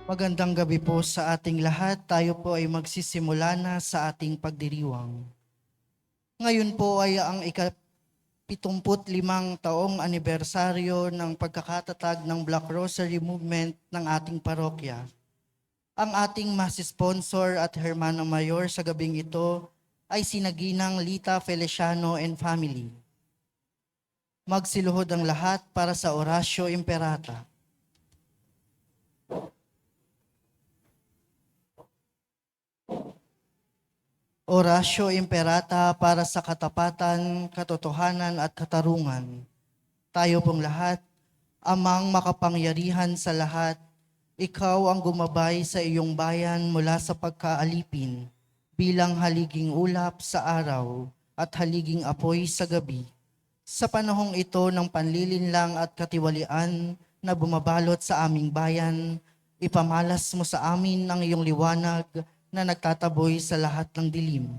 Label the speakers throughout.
Speaker 1: Magandang gabi po sa ating lahat. Tayo po ay magsisimula na sa ating pagdiriwang. Ngayon po ay ang ika-75 taong anibersaryo ng pagkakatatag ng Black Rosary Movement ng ating parokya. Ang ating masi-sponsor at Hermano Mayor sa gabing ito ay sinaginang Lita Feliciano and family. Magsiluhod ang lahat para sa Orasio Imperata. Orasio Imperata para sa katapatan, katotohanan at katarungan. Tayo pong lahat, Amang makapangyarihan sa lahat, ikaw ang gumabay sa iyong bayan mula sa pagkaalipin bilang haliging ulap sa araw at haliging apoy sa gabi. Sa panahong ito ng panlilinlang at katiwalian na bumabalot sa aming bayan, ipamalas mo sa amin ang iyong liwanag na nagtataboy sa lahat ng dilim.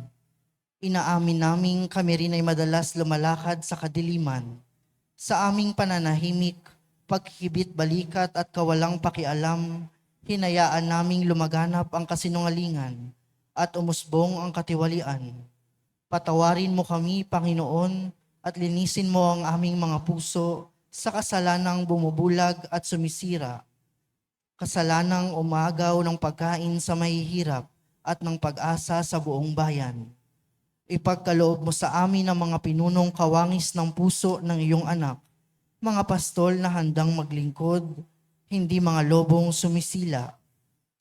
Speaker 1: Inaamin naming kami rin ay madalas lumalakad sa kadiliman. Sa aming pananahimik, pagkikibit balikat at kawalang pakialam, hinayaan naming lumaganap ang kasinungalingan at umusbong ang katiwalian. Patawarin mo kami, Panginoon, at linisin mo ang aming mga puso sa kasalanang bumubulag at sumisira, kasalanang umagaw ng pagkain sa mahihirap at ng pag-asa sa buong bayan. Ipagkaloob mo sa amin ang mga pinunong kawangis ng puso ng iyong anak, mga pastol na handang maglingkod, hindi mga lobong sumisila.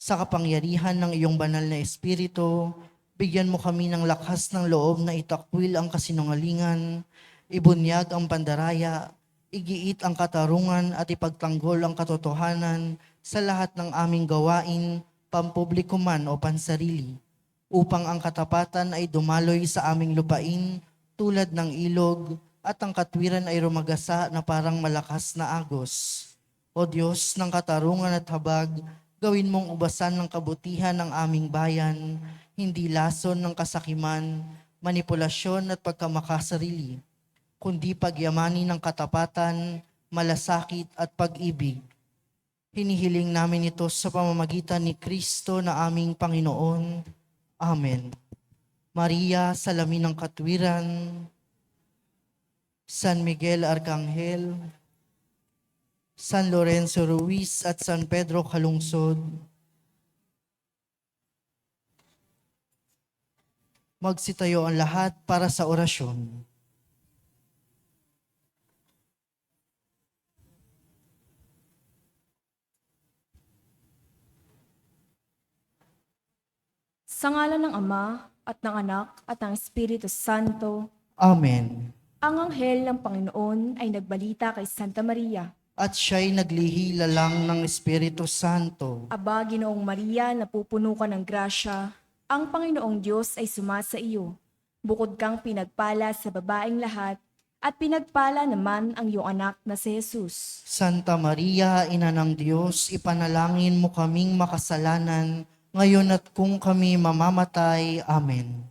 Speaker 1: Sa kapangyarihan ng iyong banal na espiritu, bigyan mo kami ng lakas ng loob na itakwil ang kasinungalingan, ibunyag ang pandaraya, igiit ang katarungan at ipagtanggol ang katotohanan sa lahat ng aming gawain, pampubliko man o pansarili, upang ang katapatan ay dumaloy sa aming lupain tulad ng ilog at ang katwiran ay rumagasa na parang malakas na agos. O Diyos ng katarungan at habag, gawin mong ubasan ng kabutihan ng aming bayan, hindi lason ng kasakiman, manipulasyon at pagkamakasarili, kundi pagyamanin ng katapatan, malasakit at pag-ibig. Hinihiling namin ito sa pamamagitan ni Kristo na aming Panginoon. Amen. Maria, salamin ng katwiran, San Miguel Arcangel, San Lorenzo Ruiz at San Pedro Calungsod, magsitayo ang lahat para sa orasyon.
Speaker 2: Sa ngalan ng Ama, at ng Anak, at ng Espiritu Santo,
Speaker 1: Amen.
Speaker 2: ang anghel ng Panginoon ay nagbalita kay Santa Maria.
Speaker 1: At siya'y naglihila lang ng Espiritu Santo.
Speaker 2: Aba, Ginoong Maria, napupuno ka ng grasya, ang Panginoong Diyos ay sumasa iyo. Bukod kang pinagpala sa babaeng lahat, at pinagpala naman ang iyong anak na si Jesus.
Speaker 1: Santa Maria, Ina ng Diyos, ipanalangin mo kaming makasalanan, ngayon at kung kami mamamatay. Amen.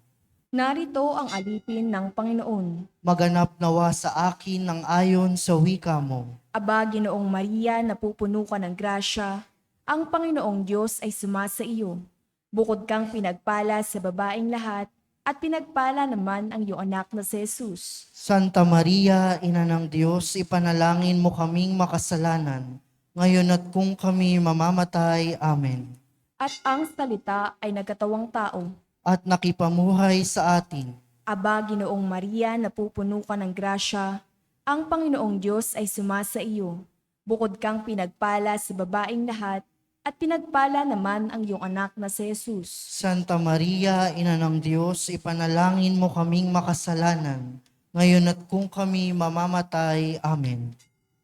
Speaker 2: Narito ang alipin ng Panginoon.
Speaker 1: Maganap nawa sa akin ng ayon sa wika mo.
Speaker 2: Aba, Ginoong Maria, napupuno ka ng grasya, ang Panginoong Diyos ay sumasa iyo. Bukod kang pinagpala sa babaeng lahat, at pinagpala naman ang iyong anak na si Jesus.
Speaker 1: Santa Maria, Ina ng Diyos, ipanalangin mo kaming makasalanan, ngayon at kung kami mamamatay. Amen.
Speaker 2: At ang salita ay nagkatawang tao.
Speaker 1: At nakipamuhay sa atin.
Speaker 2: Aba, Ginoong Maria, napupuno ka ng grasya, ang Panginoong Diyos ay sumasa iyo. Bukod kang pinagpala sa babaeng lahat, at pinagpala naman ang iyong anak na si Jesus.
Speaker 1: Santa Maria, Ina ng Diyos, ipanalangin mo kaming makasalanan, ngayon at kung kami mamamatay. Amen.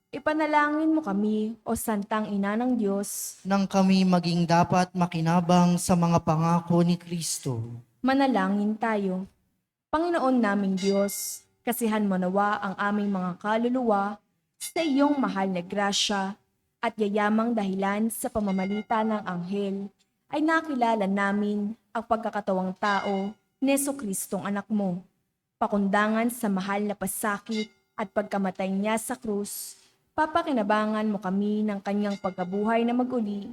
Speaker 2: Ipanalangin mo kami, o Santang Ina ng Diyos,
Speaker 1: Nang kami maging dapat makinabang sa mga pangako ni Kristo.
Speaker 2: manalangin tayo. Panginoon naming Diyos, kasihan mo nawa ang aming mga kaluluwa sa iyong mahal na grasya at yayamang dahilan sa pamamalita ng anghel ay nakilala namin ang pagkakatawang tao ni Jesucristong anak mo. Pakundangan sa mahal na pasakit at pagkamatay niya sa krus, papakinabangan mo kami ng kanyang pagkabuhay na maguli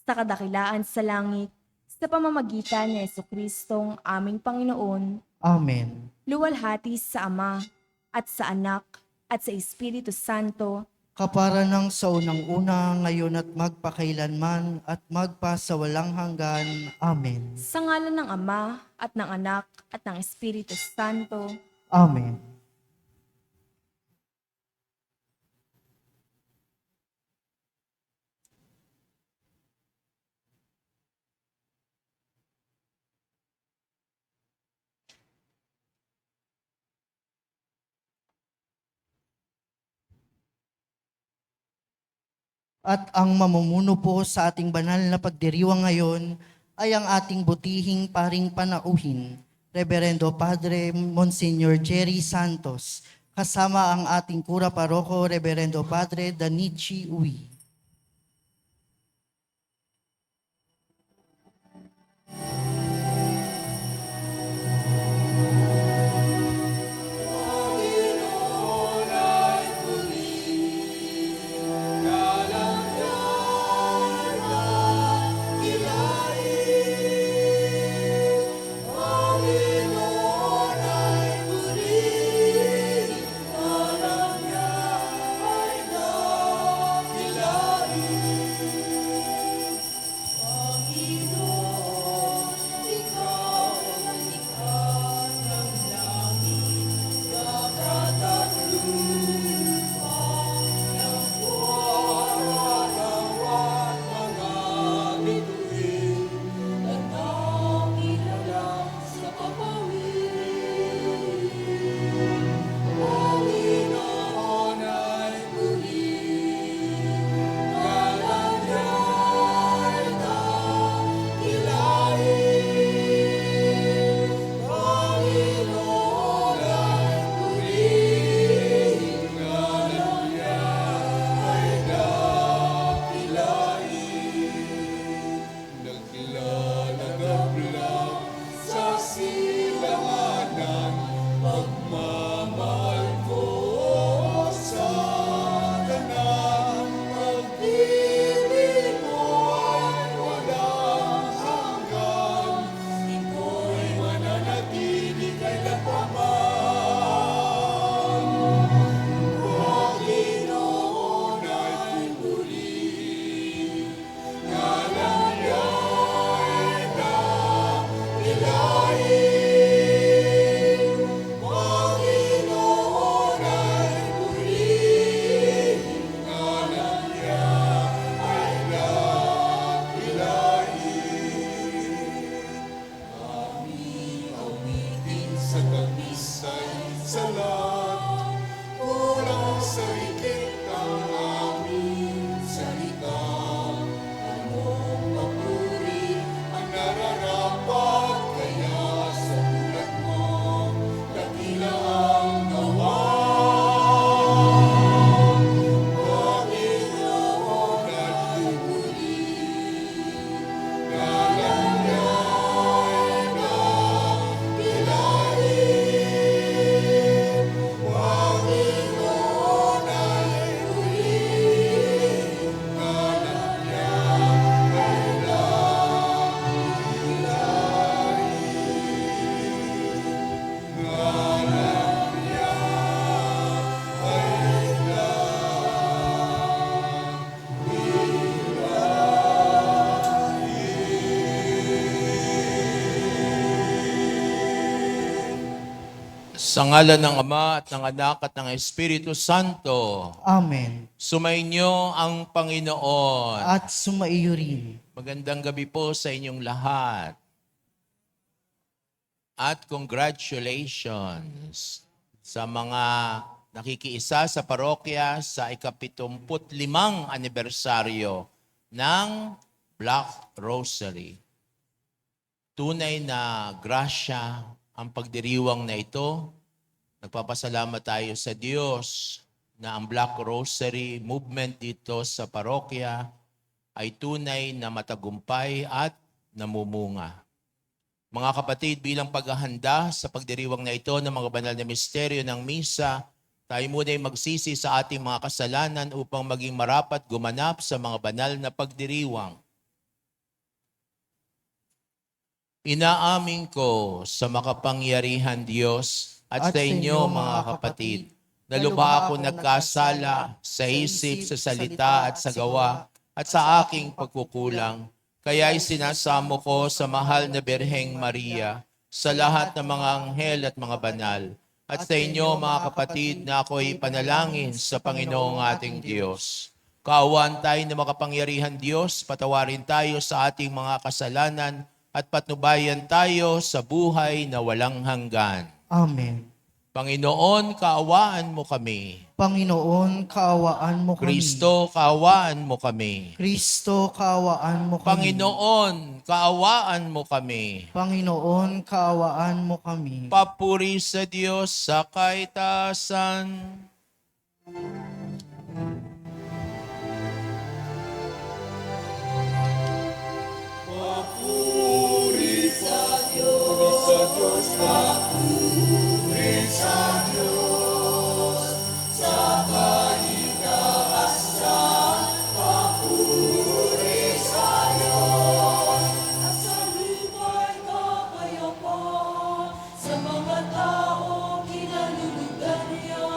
Speaker 2: sa kadakilaan sa langit, sa pamamagitan ni Jesucristong aming Panginoon,
Speaker 1: Amen.
Speaker 2: luwalhati sa Ama, at sa Anak, at sa Espiritu Santo,
Speaker 1: Kapara ng sa unang-una, ngayon at magpakailanman, at magpasawalang hanggan. Amen.
Speaker 2: sa ngalan ng Ama, at ng Anak, at ng Espiritu Santo.
Speaker 1: Amen. At ang mamumuno po sa ating banal na pagdiriwang ngayon ay ang ating butihing paring panauhin, Reverendo Padre Monsignor Jerry Santos, kasama ang ating kura paroko, Reverendo Padre Danichi Uy.
Speaker 3: Sa ngalan ng Ama at ng Anak at ng Espiritu Santo,
Speaker 1: Amen.
Speaker 3: sumainyo ang Panginoon.
Speaker 1: At sumaiyo rin.
Speaker 3: Magandang gabi po sa inyong lahat. At congratulations sa mga nakikiisa sa parokya sa ika-75 anibersaryo ng Black Rosary. Tunay na grasya ang pagdiriwang na ito. Nagpapasalamat tayo sa Diyos na ang Black Rosary movement dito sa parokya ay tunay na matagumpay at namumunga. Mga kapatid, bilang paghahanda sa pagdiriwang na ito ng mga banal na misteryo ng misa, tayo muna ay magsisi sa ating mga kasalanan upang maging marapat gumanap sa mga banal na pagdiriwang. Inaamin ko sa makapangyarihan Diyos at sa inyo mga kapatid, na lubha ako nagkasala sa isip, sa salita at sa gawa at sa aking pagkukulang. Kaya'y sinasamo ko sa mahal na Birheng Maria, sa lahat ng mga anghel at mga banal, at sa inyo mga kapatid na ako'y panalangin sa Panginoong ating Diyos. Kaawaan tayo na makapangyarihan Diyos, patawarin tayo sa ating mga kasalanan at patnubayan tayo sa buhay na walang hanggan.
Speaker 1: Amen.
Speaker 3: Panginoon, kaawaan mo kami.
Speaker 1: Panginoon, kaawaan mo kami.
Speaker 3: Kristo, kaawaan mo kami.
Speaker 1: Kristo, kaawaan mo kami.
Speaker 3: Panginoon, kaawaan mo kami.
Speaker 1: Panginoon, kaawaan mo kami.
Speaker 3: Papuri sa Diyos sa kaitaasan.
Speaker 4: Sa luma'y kapayapaan sa mga taong kinalulugan niya.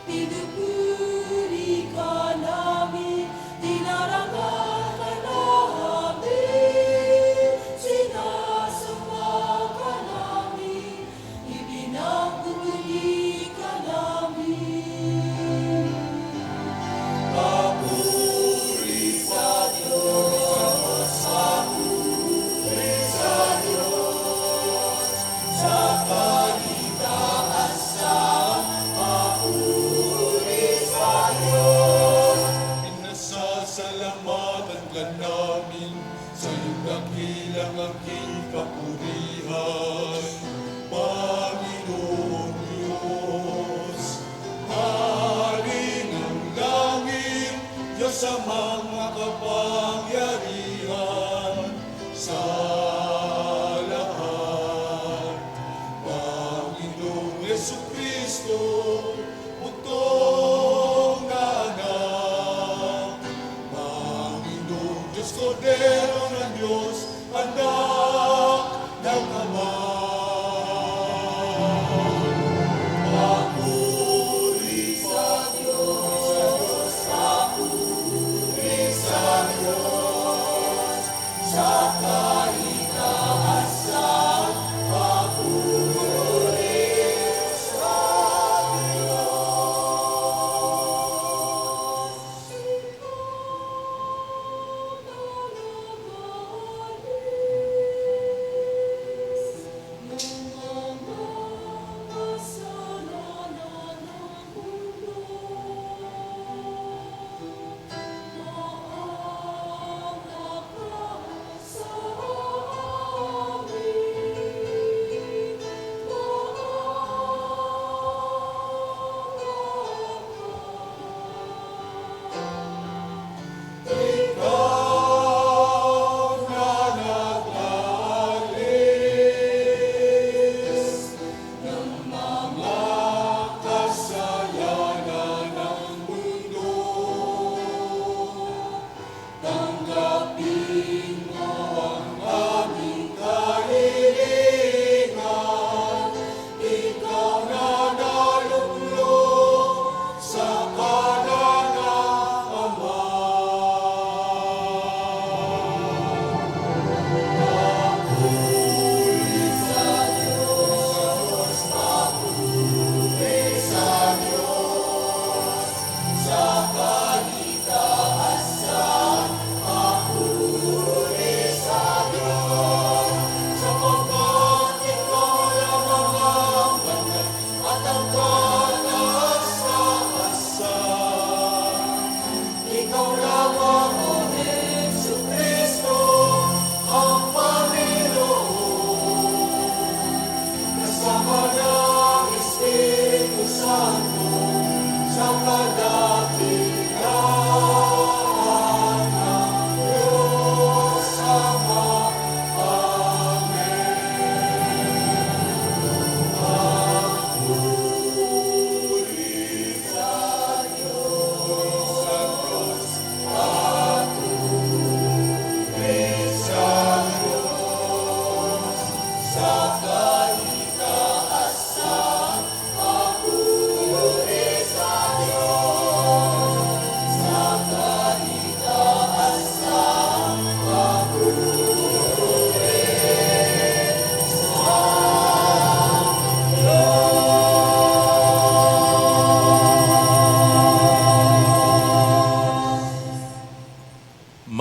Speaker 4: Pinupuri ka namin, dinarangal ka namin, sinasamba ka namin, ibinagpupuli ka namin. Papuri sa Diyos, papuri sa Diyos, sa kaligtasan, papuri sa Diyos.
Speaker 5: Pinasasalamatan ka namin sa iyong dakilang aking kapurihan, Panginoon Diyos. Hari ng langit, Diyos sa mga kapangyarihan sa lahat. Panginoong Jesucristo, butong na anak. Panginoong Diyos, Kordero ng Diyos, anak ng Ama. Papuri sa Diyos, papuri sa Diyos, sa kaligtasan, papuri sa Diyos.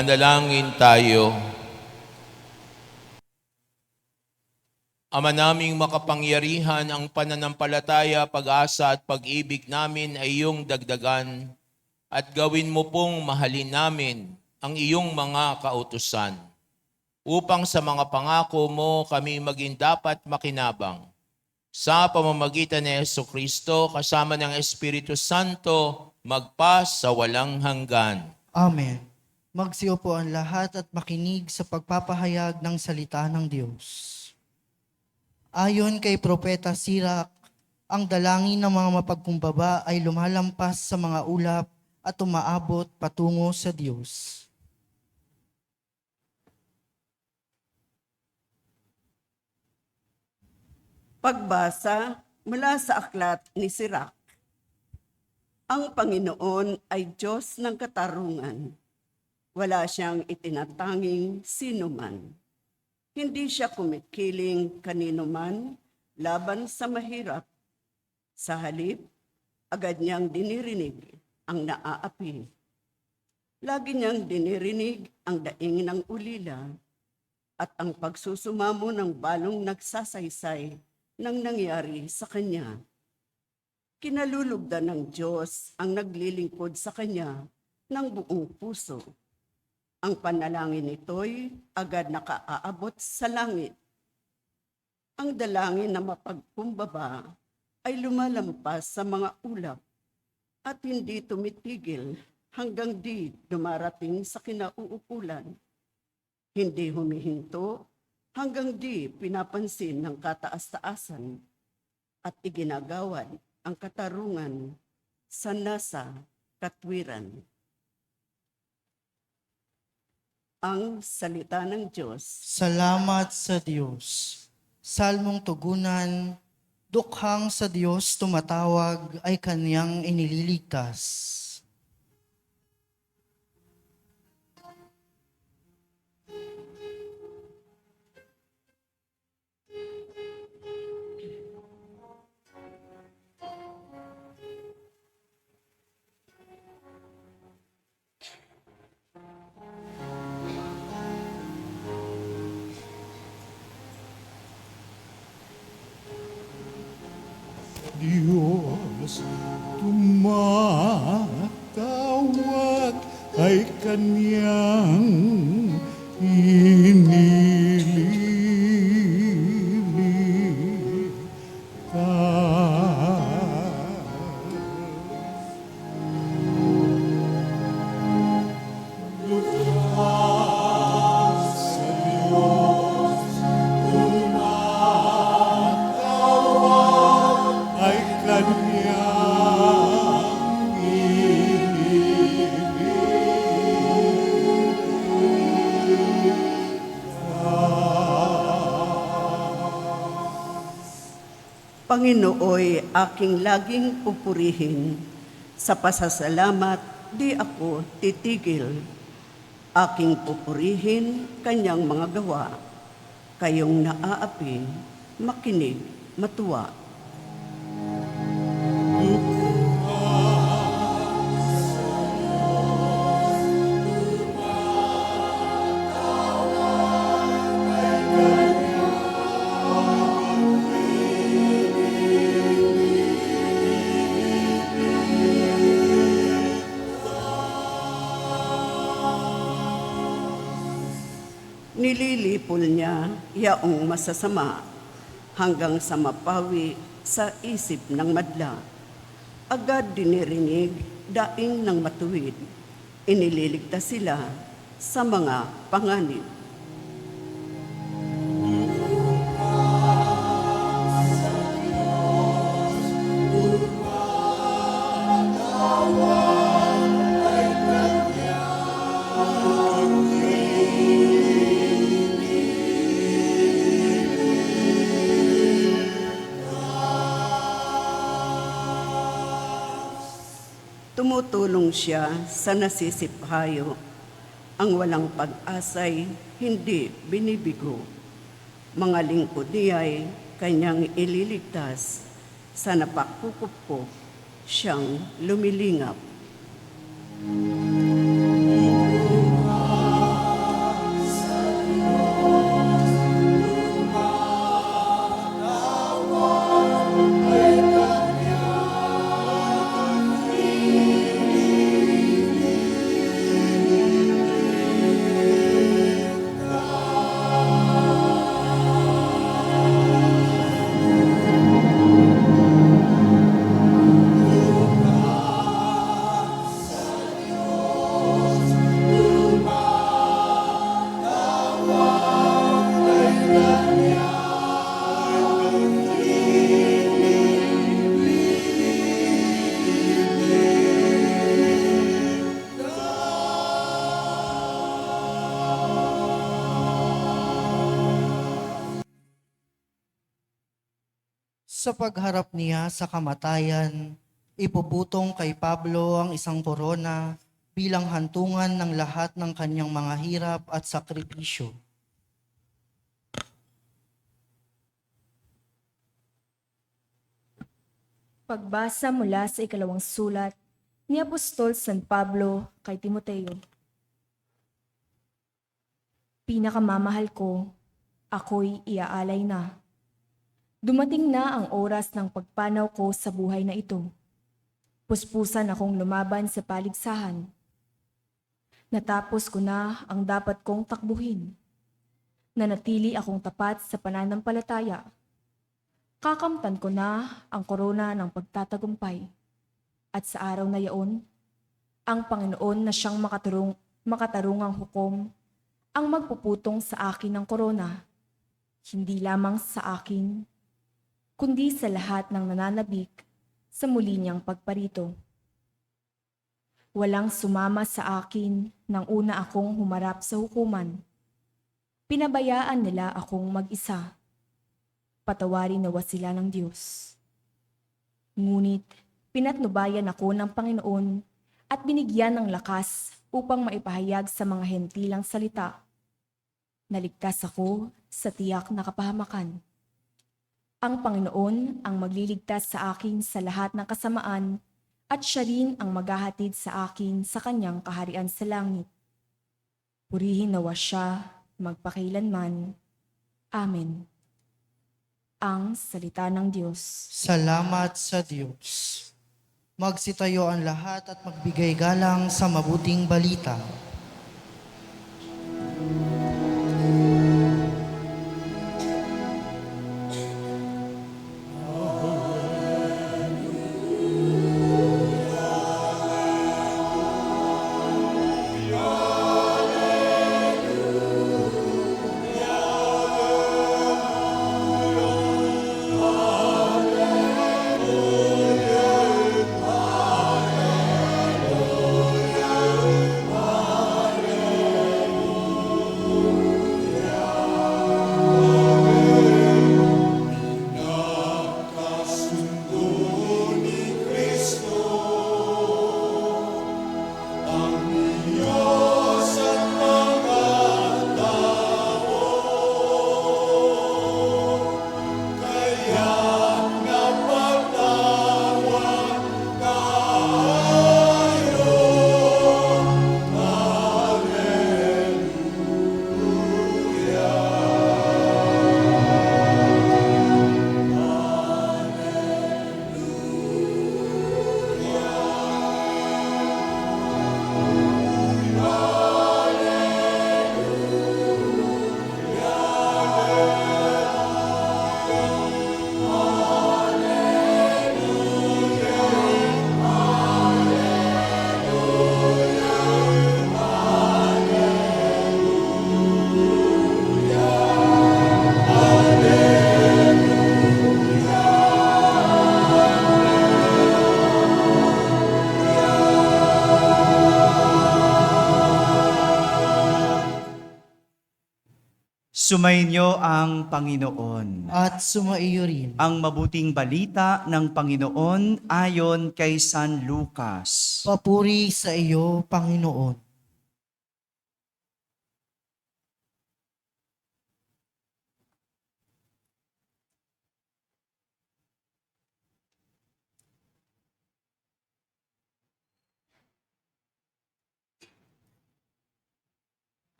Speaker 3: Manalangin tayo. Ama naming makapangyarihan, ang pananampalataya, pag-asa at pag-ibig namin ay iyong dagdagan at gawin mo pong mahalin namin ang iyong mga kautusan upang sa mga pangako mo kami maging dapat makinabang. Sa pamamagitan ni Jesucristo kasama ng Espiritu Santo magpa sa walang hanggan.
Speaker 1: Amen. Magsiupo ang lahat at makinig sa pagpapahayag ng salita ng Diyos. Ayon kay Propeta Sirach, ang dalangin ng mga mapagkumbaba ay lumalampas sa mga ulap at umaabot patungo sa Diyos.
Speaker 6: Pagbasa mula sa aklat ni Sirach. Ang Panginoon ay Diyos ng katarungan. Wala siyang itinatanging sinuman. Hindi siya kumikiling kanino man laban sa mahirap. Sa halip, agad niyang dinirinig ang naaapi. Lagi niyang dinirinig ang daing ng ulila at ang pagsusumamo ng balong nagsasaysay ng nangyari sa kanya. Kinalulugdan ng Diyos ang naglilingkod sa kanya ng buong puso. Ang panalangin nito'y agad nakaaabot sa langit. Ang dalangin na mapagkumbaba ay lumalampas sa mga ulap at hindi tumitigil hanggang di dumarating sa kinauukulan. Hindi humihinto hanggang di pinapansin ng kataas-taasan at iginagawad ang katarungan sa nasa katwiran. Ang salita ng Diyos.
Speaker 1: Salamat sa Diyos. Salmong tugunan, dukhang sa Diyos tumatawag ay kaniyang inililigtas.
Speaker 5: Diyos, tumatawag ay Kanyang iniligtas. Ay Kanyang
Speaker 6: Panginooy aking laging pupurihin. Sa pasasalamat di ako titigil. Aking pupurihin kanyang mga gawa. Kayong naaapi, makinig, matuwa. Nililipol niya yaong masasama hanggang sa mapawi sa isip ng madla. Agad dinirinig daing ng matuwid. Inililigtas sila sa mga panganib. Tumutulong siya sa nasisiphayo. Ang walang pag-asa'y hindi binibigo. Mga lingkod niya'y kanyang ililigtas. Sa napakukupkop siyang lumilingap.
Speaker 1: Sa pagharap niya sa kamatayan, ipuputong kay Pablo ang isang korona bilang hantungan ng lahat ng kanyang mga hirap at sakripisyo.
Speaker 2: Pagbasa mula sa ikalawang sulat ni Apostol San Pablo kay Timoteo. Pinakamamahal ko, ako'y iaalay na. Dumating na ang oras ng pagpanaw ko sa buhay na ito. Puspusan akong lumaban sa paligsahan. Natapos ko na ang dapat kong takbuhin. Nanatili akong tapat sa pananampalataya. Kakamtan ko na ang korona ng pagtatagumpay. At sa araw na yaon, ang Panginoon na siyang makatarungang hukom ang magpuputong sa akin ng korona, hindi lamang sa akin, kundi sa lahat ng nananabik sa muli niyang pagparito. Walang sumama sa akin nang una akong humarap sa hukuman. Pinabayaan nila akong mag-isa. Patawarin nawa sila ng Diyos. Ngunit pinatnubayan ako ng Panginoon at binigyan ng lakas upang maipahayag sa mga hentilang salita. Naligtas ako sa tiyak na kapahamakan. Ang Panginoon ang magliligtas sa akin sa lahat ng kasamaan at siya rin ang maghahatid sa akin sa kanyang kaharian sa langit. Purihin nawa siya magpakailanman. Amen. Ang salita ng Diyos.
Speaker 1: Salamat sa Diyos. Magsitayo ang lahat at magbigay galang sa mabuting balita.
Speaker 7: Sumainyo ang Panginoon.
Speaker 1: At sumaiyo rin.
Speaker 7: Ang mabuting balita ng Panginoon ayon kay San Lucas.
Speaker 1: Papuri sa iyo, Panginoon.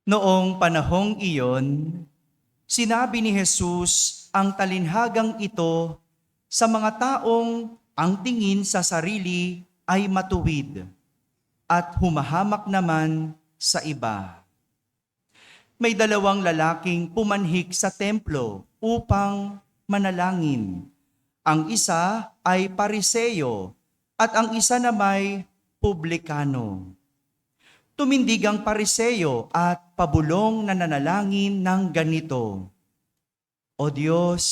Speaker 7: Noong panahong iyon, sinabi ni Jesus ang talinhagang ito sa mga taong ang tingin sa sarili ay matuwid at humahamak naman sa iba. May dalawang lalaking pumanhik sa templo upang manalangin. Ang isa ay Pariseo at ang isa na may publikano. Tumindig ang Pariseo at pabulong na nanalangin ng ganito, O Diyos,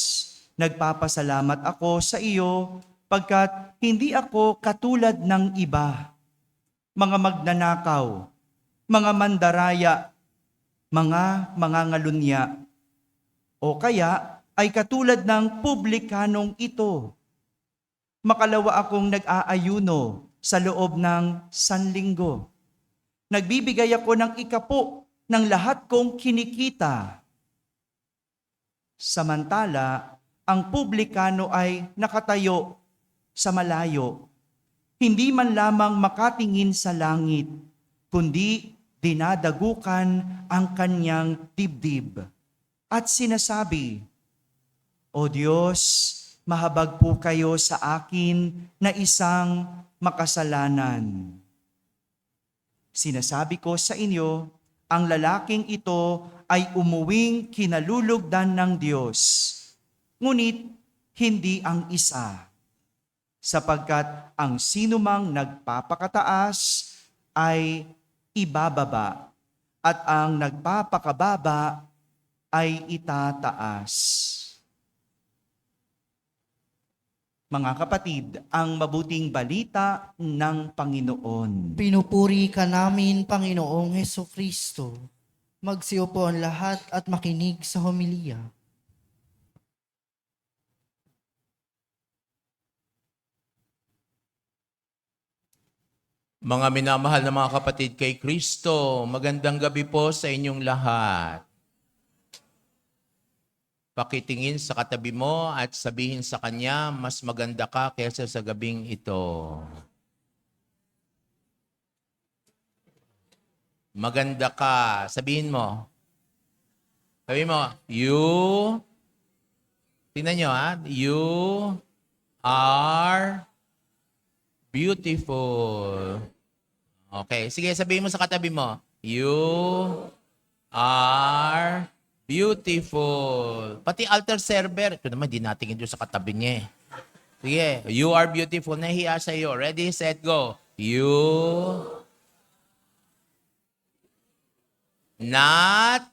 Speaker 7: nagpapasalamat ako sa iyo pagkat hindi ako katulad ng iba, mga magnanakaw, mga mandaraya, mga mangangalunya, o kaya ay katulad ng publikanong ito. Makalawa akong nag-aayuno sa loob ng sanlinggo. Nagbibigay ako ng ikapo ng lahat kong kinikita. Samantala, ang publikano ay nakatayo sa malayo, hindi man lamang makatingin sa langit, kundi dinadagukan ang kanyang dibdib. At sinasabi, O Diyos, mahabag po kayo sa akin na isang makasalanan. Sinasabi ko sa inyo, ang lalaking ito ay umuwing kinalulugdan ng Diyos, ngunit hindi ang isa, sapagkat ang sinumang nagpapakataas ay ibababa, at ang nagpapakababa ay itataas. Mga kapatid, ang mabuting balita ng Panginoon.
Speaker 1: Pinupuri ka namin, Panginoong Hesukristo. Magsiupo ang lahat at makinig sa homilya.
Speaker 3: Mga minamahal na mga kapatid kay Kristo, magandang gabi po sa inyong lahat. Pakitingin sa katabi mo at sabihin sa kanya, mas maganda ka kaysa sa gabing ito. Maganda ka. Sabihin mo. Sabihin mo, tingnan nyo ha, you are beautiful. Okay, sige, sabihin mo sa katabi mo, you are beautiful. Pati altar server. Ito naman, di natingin doon sa katabi niya eh. Sige, you are beautiful. Nahiya sa iyo. Ready, set, go. You not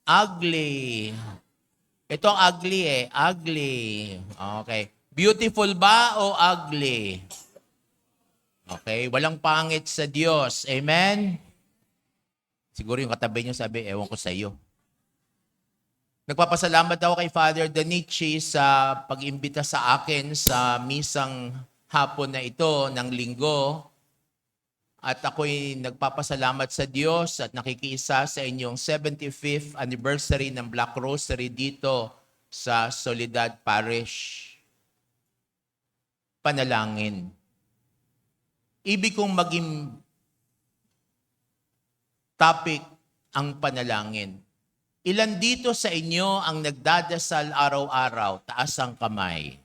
Speaker 3: ugly. Ito ugly eh. Ugly. Okay. Beautiful ba o ugly? Okay. Walang pangit sa Diyos. Amen? Siguro yung katabi niyo sabi, ewan ko sa iyo. Nagpapasalamat ako kay Father Danichi sa pag-imbita sa akin sa misang hapon na ito ng linggo. At ako'y nagpapasalamat sa Diyos at nakikiisa sa inyong 75th anniversary ng Black Rosary dito sa Soledad Parish. Panalangin. Ibig kong maging topic ang panalangin. Ilan dito sa inyo ang nagdadasal araw-araw? Taas ang kamay.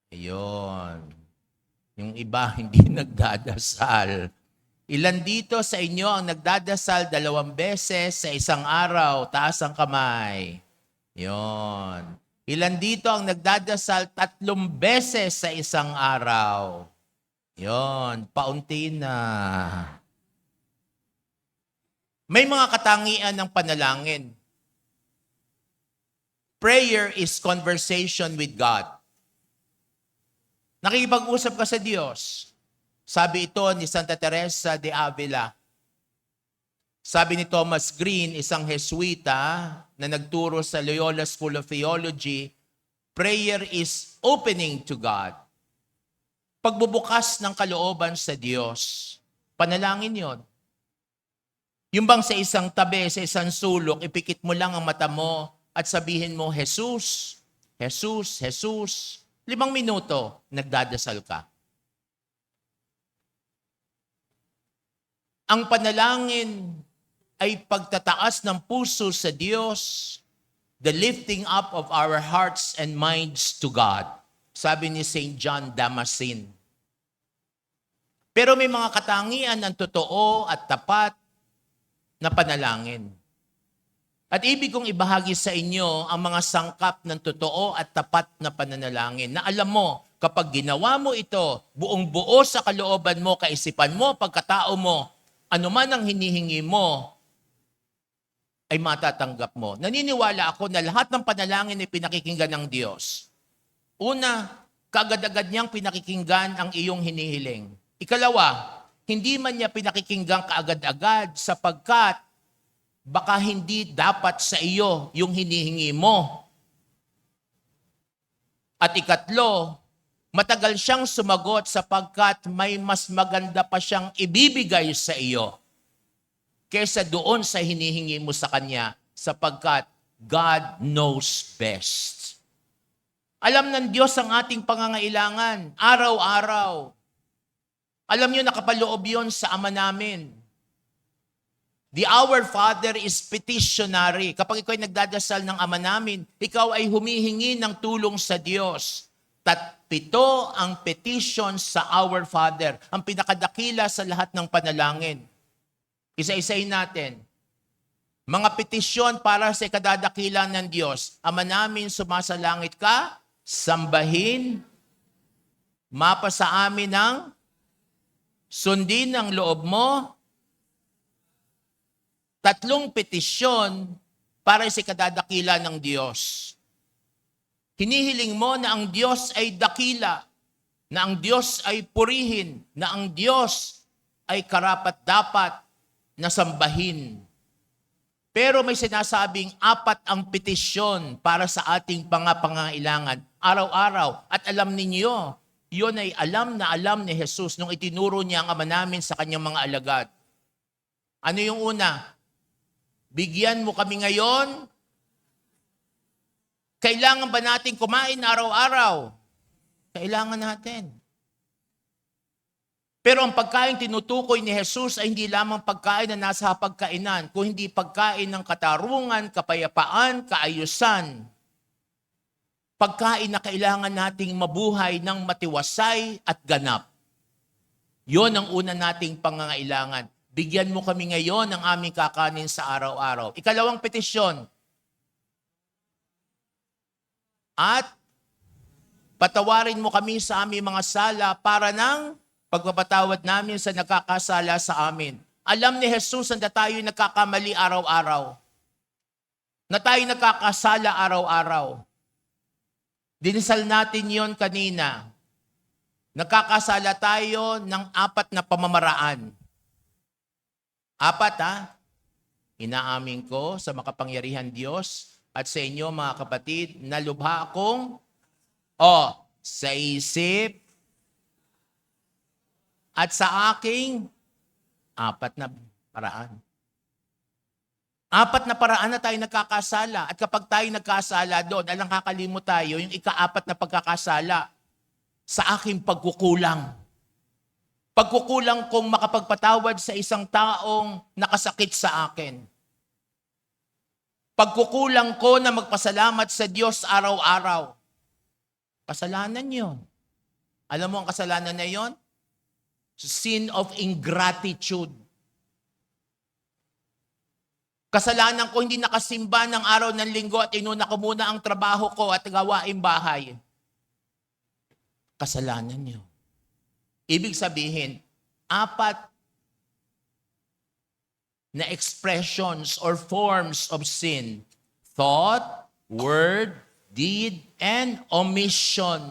Speaker 3: Ayun. Yung iba hindi nagdadasal. Ilan dito sa inyo ang nagdadasal 2 beses sa isang araw? Taas ang kamay. Ayun. Ilan dito ang nagdadasal 3 beses sa isang araw? Ayun. Paunti na. May mga katangian ng panalangin. Prayer is conversation with God. Nakikipag-usap ka sa Diyos. Sabi ito ni Santa Teresa de Avila. Sabi ni Thomas Green, isang Jesuita na nagturo sa Loyola School of Theology, prayer is opening to God. Pagbubukas ng kalooban sa Diyos. Panalangin yon. Yung bang sa isang tabi, sa isang sulok, ipikit mo lang ang mata mo at sabihin mo, Jesus, Jesus, Jesus. 5 minuto, nagdadasal ka. Ang panalangin ay pagtataas ng puso sa Diyos, the lifting up of our hearts and minds to God. Sabi ni St. John Damascene. Pero may mga katangian ng totoo at tapat na panalangin. At ibig kong ibahagi sa inyo ang mga sangkap ng totoo at tapat na pananalangin na alam mo, kapag ginawa mo ito, buong buo sa kalooban mo, kaisipan mo, pagkatao mo, anuman ang hinihingi mo, ay matatanggap mo. Naniniwala ako na lahat ng panalangin ay pinakikinggan ng Diyos. Una, kaagad-agad niyang pinakikinggan ang iyong hinihiling. Ikalawa, hindi man niya pinakikinggan kaagad-agad sapagkat baka hindi dapat sa iyo yung hinihingi mo. At ikatlo, matagal siyang sumagot sapagkat may mas maganda pa siyang ibibigay sa iyo kaysa doon sa hinihingi mo sa Kanya sapagkat God knows best. Alam ng Diyos ang ating pangangailangan, araw-araw. Alam niyo, nakapaloob yun sa Ama namin. The Our Father is petitionary. Kapag ikaw ay nagdadasal ng Ama namin, ikaw ay humihingi ng tulong sa Diyos. 7 ang petition sa Our Father, ang pinakadakila sa lahat ng panalangin. Isa-isahin natin. Mga petisyon para sa ikadadakila ng Diyos. Ama namin, sumasalangit ka, sambahin, mapa sa amin ang sundin ang loob mo. 3 petisyon para sa ikadadakila ng Diyos. Hinihiling mo na ang Diyos ay dakila, na ang Diyos ay purihin, na ang Diyos ay karapat-dapat na sambahin. Pero may sinasabing 4 ang petisyon para sa ating pangangailangan araw-araw. At alam ninyo, yun ay alam na alam ni Jesus nung itinuro niya ang Ama namin sa kanyang mga alagad. Ano yung una? Bigyan mo kami ngayon. Kailangan ba natin kumain araw-araw? Kailangan natin. Pero ang pagkain tinutukoy ni Jesus ay hindi lamang pagkain na nasa hapagkainan, kung hindi pagkain ng katarungan, kapayapaan, kaayusan. Pagkain na kailangan nating mabuhay ng matiwasay at ganap. Yon ang una nating pangangailangan. Bigyan mo kami ngayon ng aming kakanin sa araw-araw. Ikalawang petisyon. At patawarin mo kami sa aming mga sala para ng pagpapatawad namin sa nagkakasala sa amin. Alam ni Jesus na tayo nagkakamali araw-araw. Na tayo nagkakasala araw-araw. Dinisal natin yon kanina. Nagkakasala tayo ng 4 na pamamaraan. 4 Inaamin ko sa makapangyarihan Diyos at sa inyo mga kapatid na lubha akong sa isip at sa aking 4 na paraan. 4 na paraan na tayo nagkakasala. At kapag tayo nagkasala doon, alang kakalimot tayo, yung ika-4 na pagkakasala sa aking pagkukulang. Pagkukulang kong makapagpatawad sa isang taong nakasakit sa akin. Pagkukulang ko na magpasalamat sa Diyos araw-araw. Kasalanan yon. Alam mo ang kasalanan na yon? Sin of ingratitude. Kasalanan ko hindi nakasimba ng araw ng linggo at inuna ko muna ang trabaho ko at gawaing bahay. Kasalanan niyo. Ibig sabihin, 4 na expressions or forms of sin. Thought, word, deed, and omission.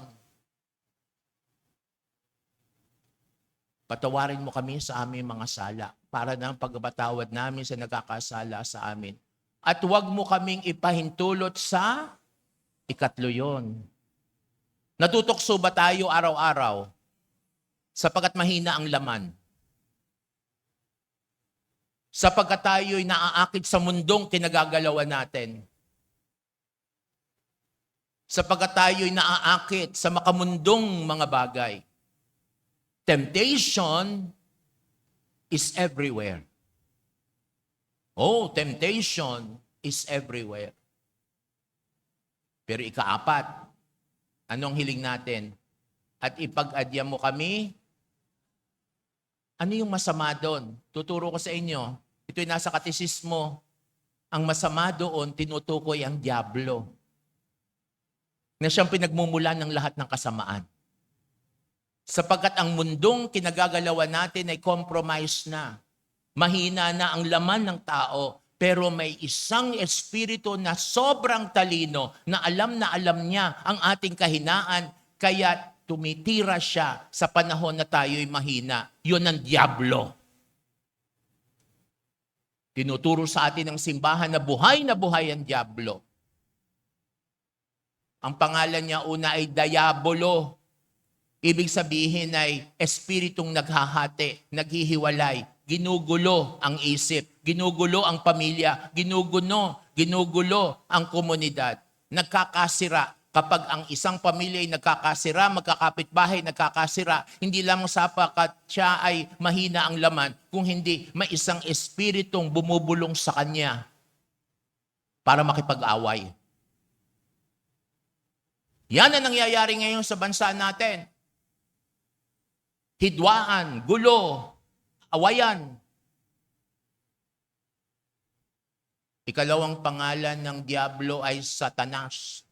Speaker 3: Patawarin mo kami sa aming mga sala para ng pagbatawad namin sa nagkakasala sa amin. At huwag mo kaming ipahintulot sa 3 yon. Natutokso ba tayo araw-araw? Sapagkat mahina ang laman. Sapagkat tayo'y naaakit sa mundong kinagagalawan natin. Sapagkat tayo'y naaakit sa makamundong mga bagay. Temptation is everywhere. Temptation is everywhere. Pero ika-4, anong hiling natin? At ipag-adya mo kami. Ano yung masama doon? Tuturo ko sa inyo. Ito'y nasa katisismo. Ang masama doon, tinutukoy ang dyablo. Na siyang pinagmumulan ng lahat ng kasamaan. Sapagkat ang mundong kinagagalawan natin ay compromise na. Mahina na ang laman ng tao, pero may isang espiritu na sobrang talino na alam niya ang ating kahinaan, kaya tumitira siya sa panahon na tayo'y mahina. Yun ang dyablo. Tinuturo sa atin ng simbahan na buhay ang Diablo. Ang pangalan niya una ay Diabolo. Ibig sabihin ay espiritong naghahati, naghihiwalay, ginugulo ang isip, ginugulo ang pamilya, ginugulo ang komunidad. Nagkakasira. Kapag ang isang pamilya ay nagkakasira, magkakapitbahay, nagkakasira, hindi lamang sapagkat siya ay mahina ang laman, kung hindi may isang espiritong bumubulong sa kanya para makipag-away. Yan ang nangyayari ngayon sa bansa natin. Hidwaan, gulo, awayan. Ikalawang pangalan ng Diablo ay Satanas.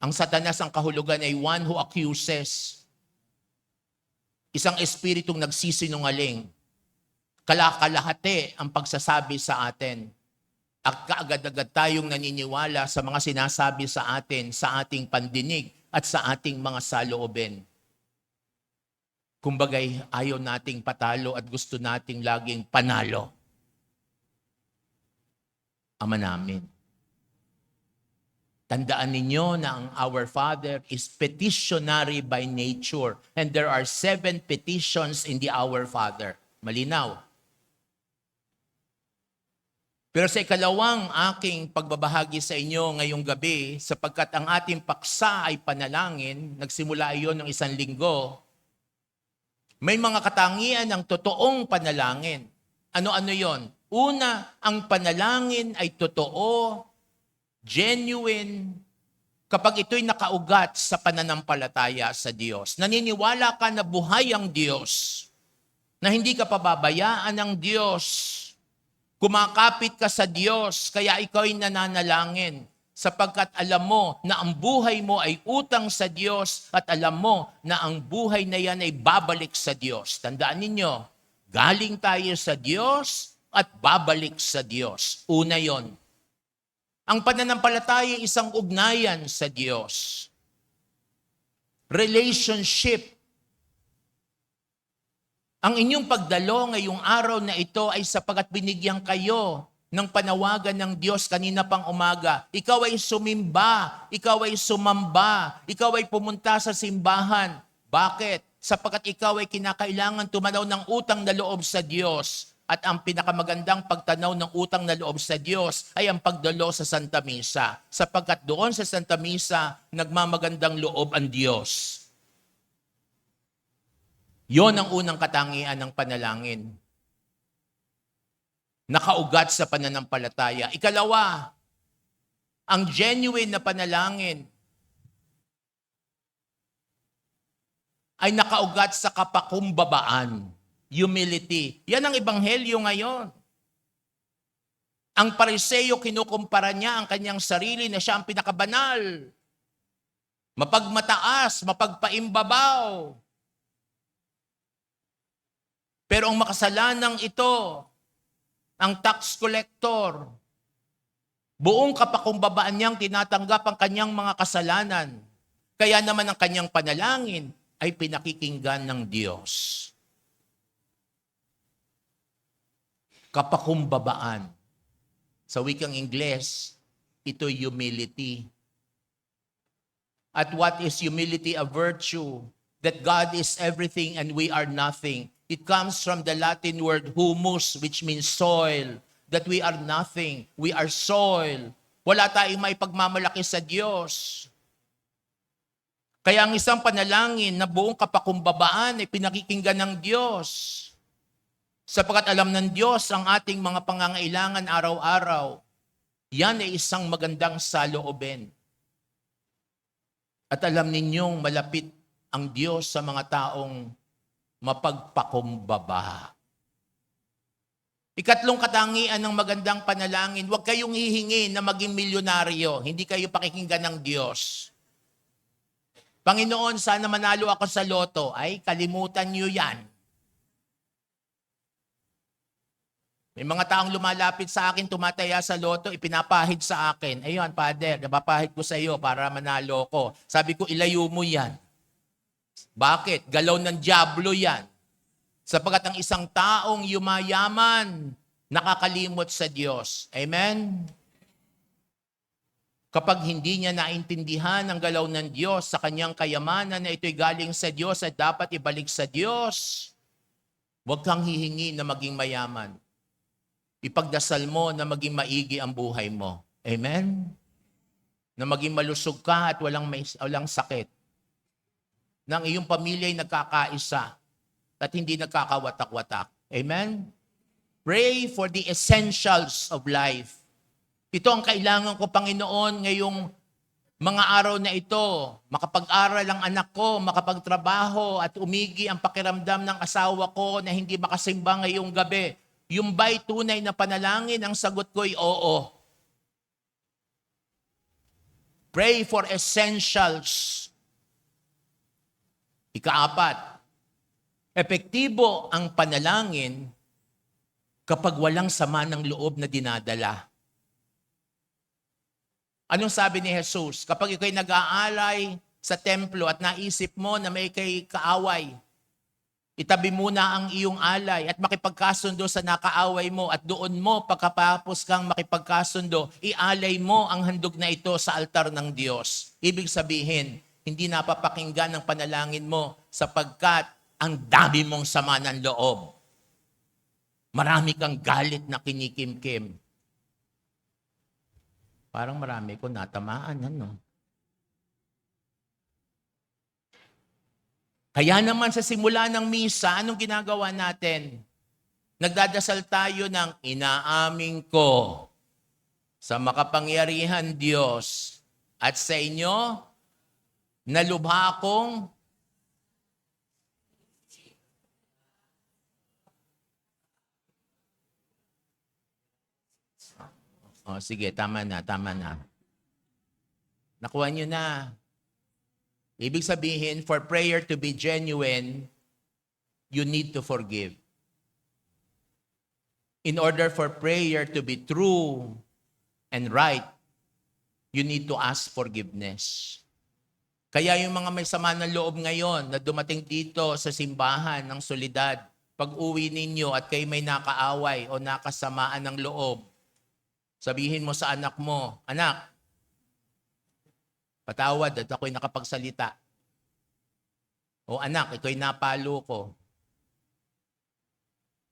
Speaker 3: Ang Satanas, ang kahulugan ay one who accuses. Isang espiritong nagsisinungaling. Kalakalahati ang pagsasabi sa atin. At kaagad-agad tayong naniniwala sa mga sinasabi sa atin, sa ating pandinig at sa ating mga saloobin. Kumbagay, ayaw nating patalo at gusto nating laging panalo. Ama namin. Tandaan ninyo na ang Our Father is petitionary by nature and there are 7 petitions in the Our Father. Malinaw. Pero sa ikalawang aking pagbabahagi sa inyo ngayong gabi, sapagkat ang ating paksa ay panalangin, nagsimula iyon ng 1 linggo, may mga katangian ng totoong panalangin. Ano-ano yon? Una, ang panalangin ay totoo, genuine, kapag ito'y nakaugat sa pananampalataya sa Diyos. Naniniwala ka na buhay ang Diyos, na hindi ka pababayaan ng Diyos. Kumakapit ka sa Diyos, kaya ikaw'y nananalangin, sapagkat alam mo na ang buhay mo ay utang sa Diyos at alam mo na ang buhay na yan ay babalik sa Diyos. Tandaan ninyo, galing tayo sa Diyos at babalik sa Diyos. Una yon. Ang pananampalataya ay isang ugnayan sa Diyos. Relationship. Ang inyong pagdalo ngayong araw na ito ay sapagat binigyan kayo ng panawagan ng Diyos kanina pang umaga. Ikaw ay sumimba, ikaw ay sumamba, ikaw ay pumunta sa simbahan. Bakit? Sapagat ikaw ay kinakailangan tumanaw ng utang na loob sa Diyos. At ang pinakamagandang pagtanaw ng utang na loob sa Diyos ay ang pagdalo sa Santa Misa. Sapagkat doon sa Santa Misa, nagmamagandang loob ang Diyos. Yon ang unang katangian ng panalangin. Nakaugat sa pananampalataya. Ikalawa, ang genuine na panalangin ay nakaugat sa kapakumbabaan. Humility. Yan ang ebanghelyo ngayon. Ang Pariseo, kinukumpara niya ang kanyang sarili na siya ang pinakabanal. Mapagmataas, mapagpaimbabaw. Pero ang makasalanang ito, ang tax collector, buong kapakumbabaan niyang tinatanggap ang kanyang mga kasalanan. Kaya naman ang kanyang panalangin ay pinakikinggan ng Diyos. Kapakumbabaan. Sa wikang Ingles, ito humility. At what is humility? A virtue. That God is everything and we are nothing. It comes from the Latin word humus, which means soil. That we are nothing. We are soil. Wala tayong may pagmamalaki sa Diyos. Kaya ang isang panalangin na buong kapakumbabaan ay pinakikinggan ng Diyos. Sapagkat alam ng Diyos ang ating mga pangangailangan araw-araw. Yan ay isang magandang saloobin. At alam ninyong malapit ang Diyos sa mga taong mapagpakumbaba. Ikatlong katangian ng magandang panalangin, huwag kayong hihingi na maging milyonaryo. Hindi kayo pakikinggan ng Diyos. Panginoon, sana manalo ako sa loto. Ay, kalimutan niyo yan. May mga taong lumalapit sa akin, tumataya sa loto, ipinapahid sa akin. Ayun, Father, napapahid ko sa iyo para manalo ko. Sabi ko, ilayo mo yan. Bakit? Galaw ng Diablo yan. Sapagkat ang isang taong yumayaman, nakakalimot sa Diyos. Amen? Kapag hindi niya naintindihan ang galaw ng Diyos sa kanyang kayamanan na ito'y galing sa Diyos at dapat ibalik sa Diyos, huwag kang hihingi na maging mayaman. Ipagdasal mo na maging maigi ang buhay mo. Amen? Na maging malusog ka at walang sakit. Na ang iyong pamilya ay nagkakaisa at hindi nagkakawatak-watak. Amen? Pray for the essentials of life. Ito ang kailangan ko, Panginoon, ngayong mga araw na ito. Makapag-aral ang anak ko, makapagtrabaho at umigi ang pakiramdam ng asawa ko na hindi makasimba ngayong gabi. Yung ba'y tunay na panalangin? Ang sagot ko'y oo. Pray for essentials. Ikaapat, epektibo ang panalangin kapag walang sama ng loob na dinadala. Anong sabi ni Jesus? Kapag ikaw'y nag-aalay sa templo at naisip mo na may kay kaaway, itabi muna ang iyong alay at makipagkasundo sa nakaaway mo at doon mo pagkapapos kang makipagkasundo, ialay mo ang handog na ito sa altar ng Diyos. Ibig sabihin, hindi napapakinggan ang panalangin mo sapagkat ang dami mong sama ng loob. Marami kang galit na kinikimkim. Parang marami ko natamaan, ano? Kaya naman sa simula ng misa, anong ginagawa natin? Nagdadasal tayo ng inaamin ko sa makapangyarihan Diyos at sa inyo, nalubha akong sige, tama na. Nakuha nyo na. Ibig sabihin, for prayer to be genuine, you need to forgive. In order for prayer to be true and right, you need to ask forgiveness. Kaya yung mga may sama ng loob ngayon na dumating dito sa simbahan ng solidad, pag uwi ninyo at kayo may nakaaway o nakasamaan ng loob, sabihin mo sa anak mo, anak, patawad at ako'y nakapagsalita. O anak, ito'y napalo ko.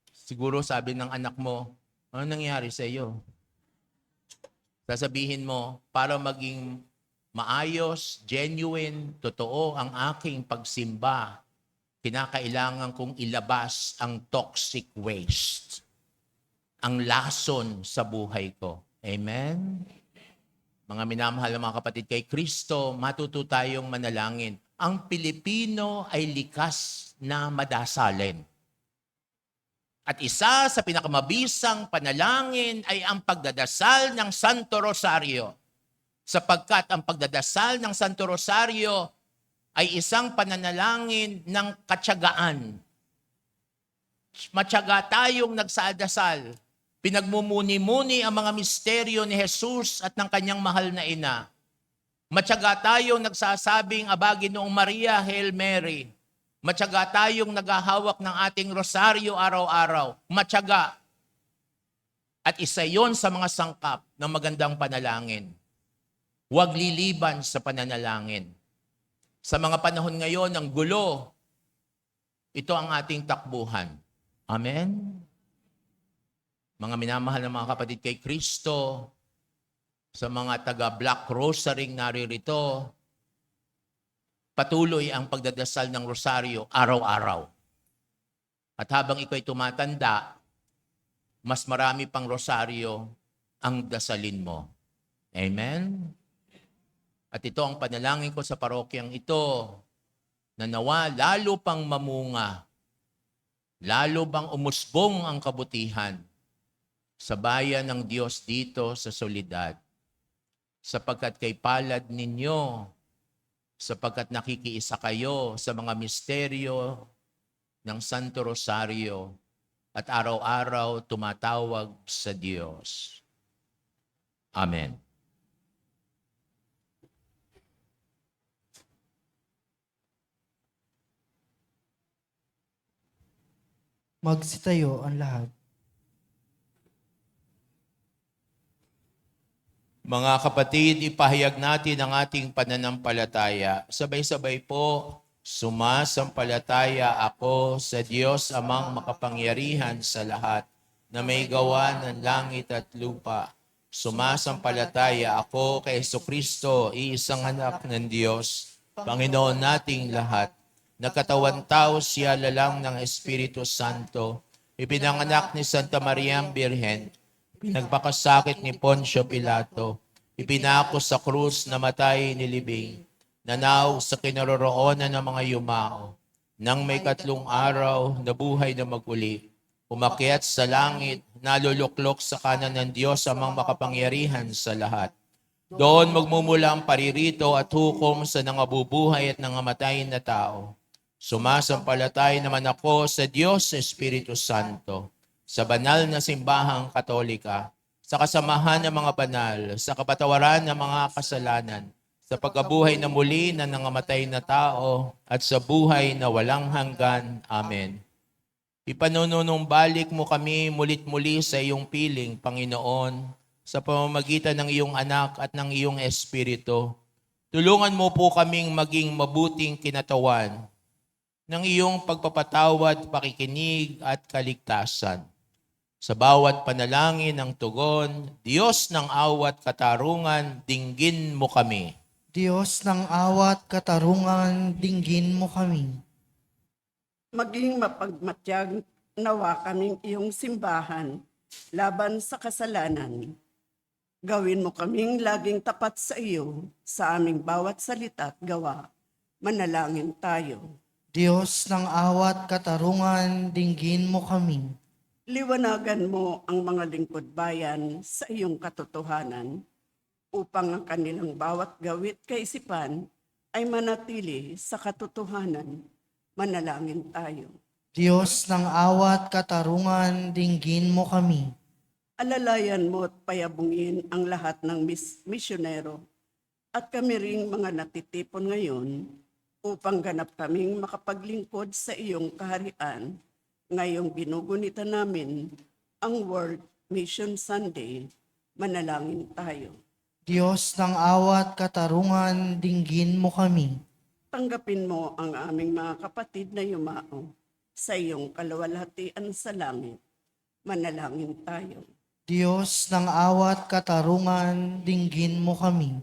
Speaker 3: Siguro sabi ng anak mo, ano nangyari sa iyo? Sasabihin mo, para maging maayos, genuine, totoo ang aking pagsimba, kinakailangan kong ilabas ang toxic waste, ang lason sa buhay ko. Amen? Mga minamahal na mga kapatid kay Kristo, matuto tayong manalangin. Ang Pilipino ay likas na madasalin. At isa sa pinakamabisang panalangin ay ang pagdadasal ng Santo Rosario. Sapagkat ang pagdadasal ng Santo Rosario ay isang pananalangin ng katyagaan. Matyaga tayong nagsadasal. Pinagmumuni-muni ang mga misteryo ni Jesus at ng kanyang mahal na ina. Matyaga tayong nagsasabing, Aba, Ginoong Maria, Hail Mary. Matyaga tayong naghahawak ng ating rosaryo araw-araw. Matyaga. At isa yon sa mga sangkap ng magandang panalangin. Huwag liliban sa pananalangin. Sa mga panahon ngayon ng gulo, ito ang ating takbuhan. Amen? Mga minamahal na mga kapatid kay Kristo, sa mga taga-Black Rosary naririto, patuloy ang pagdadasal ng rosaryo araw-araw. At habang ikaw'y tumatanda, mas marami pang rosaryo ang dasalin mo. Amen? At ito ang panalangin ko sa parokyang ito, na nawa lalo pang mamunga, lalo bang umusbong ang kabutihan sa bayan ng Diyos dito sa Soledad. Sapagkat kay palad ninyo, sapagkat nakikiisa kayo sa mga misteryo ng Santo Rosario at araw-araw tumatawag sa Diyos. Amen.
Speaker 1: Magsitayo ang lahat.
Speaker 3: Mga kapatid, ipahayag natin ang ating pananampalataya. Sabay-sabay po, sumasampalataya ako sa Diyos amang makapangyarihan sa lahat, na may gawa ng langit at lupa. Sumasampalataya ako kay Jesucristo, iisang anak ng Diyos, Panginoon nating lahat. Nagkatawan tao siya lalang ng Espiritu Santo. Ipinanganak ni Santa Maria Birhen. Pinagpakasakit ni Poncio Pilato. Ipinako sa krus, namatay, nilibing. Nanaw sa kinaroroonan ng mga yumao. Nang may 3 araw, nabuhay na maguli. Umakyat sa langit, naluluklok sa kanan ng Diyos amang makapangyarihan sa lahat. Doon magmumula ang paririto at hukom sa nangabubuhay at nangamatay na tao. Sumasampalatay naman ako sa Diyos Espiritu Santo, sa banal na simbahang katolika, sa kasamahan ng mga banal, sa kapatawaran ng mga kasalanan, sa pagkabuhay na muli na nangamatay na tao, at sa buhay na walang hanggan. Amen. Ipanunumbalik mo kami mulit-muli sa iyong piling, Panginoon, sa pamamagitan ng iyong anak at ng iyong Espiritu. Tulungan mo po kaming maging mabuting kinatawan ng iyong pagpapatawad, pakikinig at kaligtasan. Sa bawat panalangin ng tugon, Diyos ng awat katarungan, dinggin mo kami.
Speaker 1: Diyos ng awat katarungan, dinggin mo kami.
Speaker 6: Maging mapagmatyag nawa kaming iyong simbahan laban sa kasalanan. Gawin mo kaming laging tapat sa iyo sa aming bawat salita at gawa. Manalangin tayo.
Speaker 1: Diyos ng awat katarungan, dinggin mo kami.
Speaker 6: Liwanagan mo ang mga lingkod bayan sa iyong katotohanan upang ang kanilang bawat gawit kaisipan ay manatili sa katotohanan. Manalangin tayo.
Speaker 1: Diyos ng awat katarungan, dinggin mo kami.
Speaker 6: Alalayan mo at payabungin ang lahat ng misyonero at kami ring mga natitipon ngayon upang ganap kaming makapaglingkod sa iyong kaharian. Ngayong ginugunita namin ang World Mission Sunday, manalangin tayo.
Speaker 1: Diyos ng awat katarungan, dinggin mo kami.
Speaker 6: Tanggapin mo ang aming mga kapatid na yumao sa iyong kaluwalhatian sa langit. Manalangin tayo.
Speaker 1: Diyos ng awat katarungan, dinggin mo kami.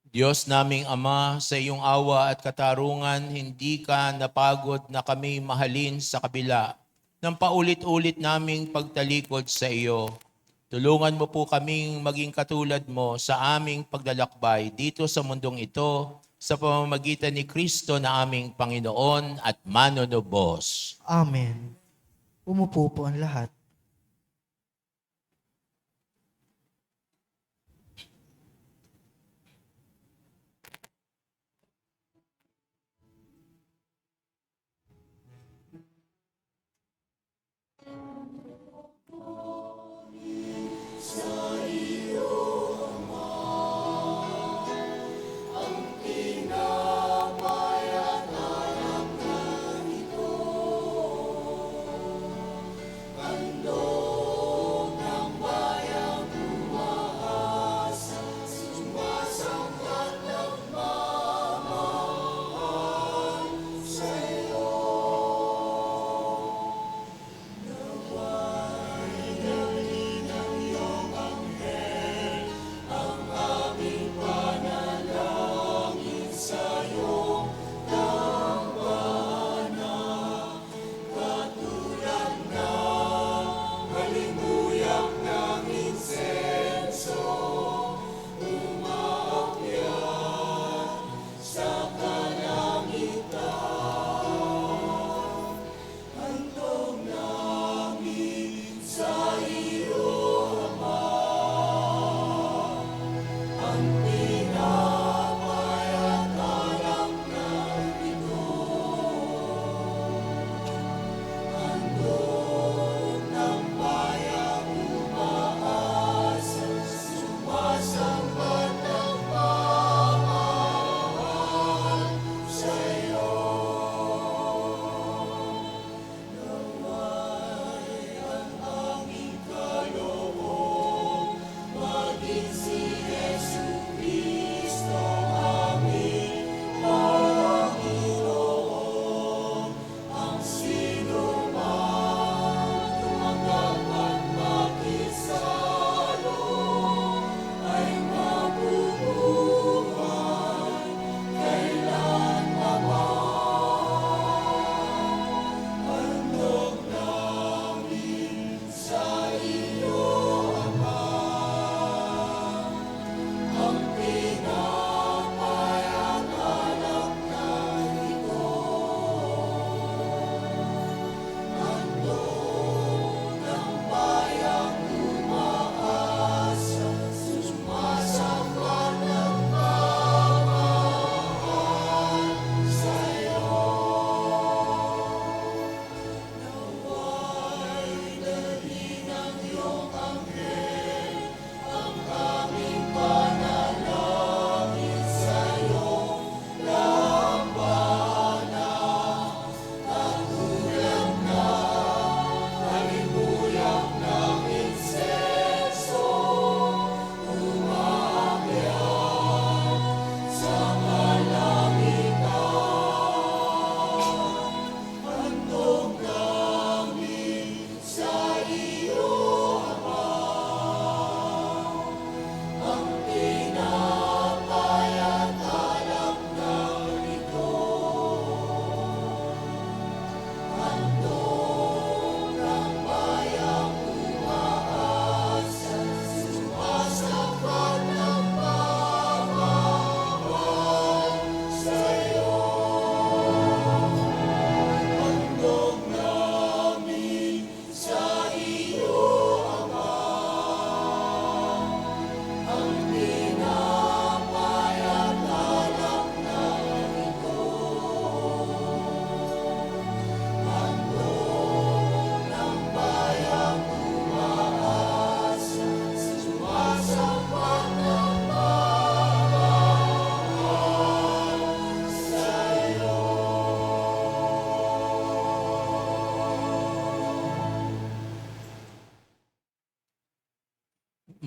Speaker 3: Diyos naming Ama, sa iyong awa at katarungan, hindi ka napagod na kami mahalin sa kabila ng paulit-ulit naming pagtalikod sa iyo. Tulungan mo po kaming maging katulad mo sa aming paglalakbay dito sa mundong ito sa pamamagitan ni Kristo na aming Panginoon at Manunubos.
Speaker 1: Amen. Umupo po ang lahat.
Speaker 4: Ang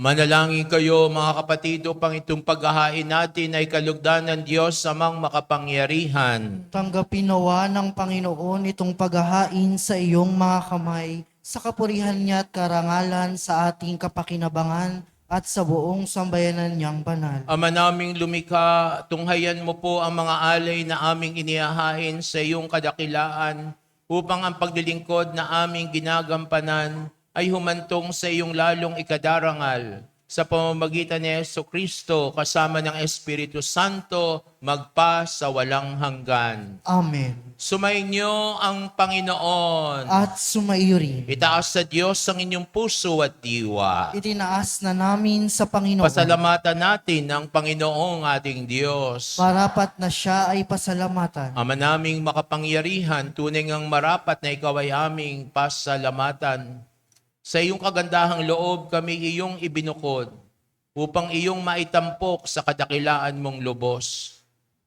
Speaker 3: Manalangin kayo mga kapatid upang itong paghahain natin ay kalugdan ng Diyos amang makapangyarihan.
Speaker 1: Tanggapin nawa ng Panginoon itong paghahain sa iyong mga kamay, sa kapurihan niya at karangalan sa ating kapakinabangan at sa buong sambayanan niyang banal.
Speaker 3: Ama naming lumikha, tunghayan mo po ang mga alay na aming inihahain sa iyong kadakilaan upang ang paglilingkod na aming ginagampanan ay humantong sa iyong lalong ikadarangal sa pamamagitan ni Jesucristo kasama ng Espiritu Santo magpa sa walang hanggan.
Speaker 1: Amen.
Speaker 3: Sumainyo ang Panginoon.
Speaker 1: At sumaiyo rin.
Speaker 3: Itaas sa Diyos ang inyong puso at diwa.
Speaker 1: Itinaas na namin sa Panginoon.
Speaker 3: Pasalamatan natin ang Panginoong ating Diyos.
Speaker 1: Marapat na siya ay pasalamatan.
Speaker 3: Ama naming makapangyarihan, tunay ngang marapat na ikaw ay aming pasalamatan. Sa iyong kagandahang loob kami iyong ibinukod upang iyong maitampok sa kadakilaan mong lubos.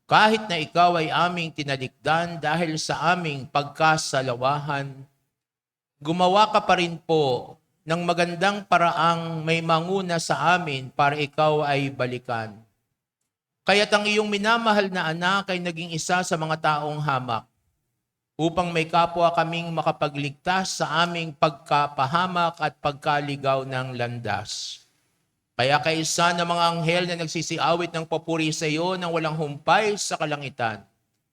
Speaker 3: Kahit na ikaw ay aming tinalikdan dahil sa aming pagkasalawahan, gumawa ka pa rin po ng magandang paraang may manguna sa amin para ikaw ay balikan. Kaya't ang iyong minamahal na anak ay naging isa sa mga taong hamak upang may kapwa kaming makapagligtas sa aming pagkapahamak at pagkaligaw ng landas. Kaya kaisa ng mga anghel na nagsisiawit ng papuri sa iyo nang walang humpay sa kalangitan,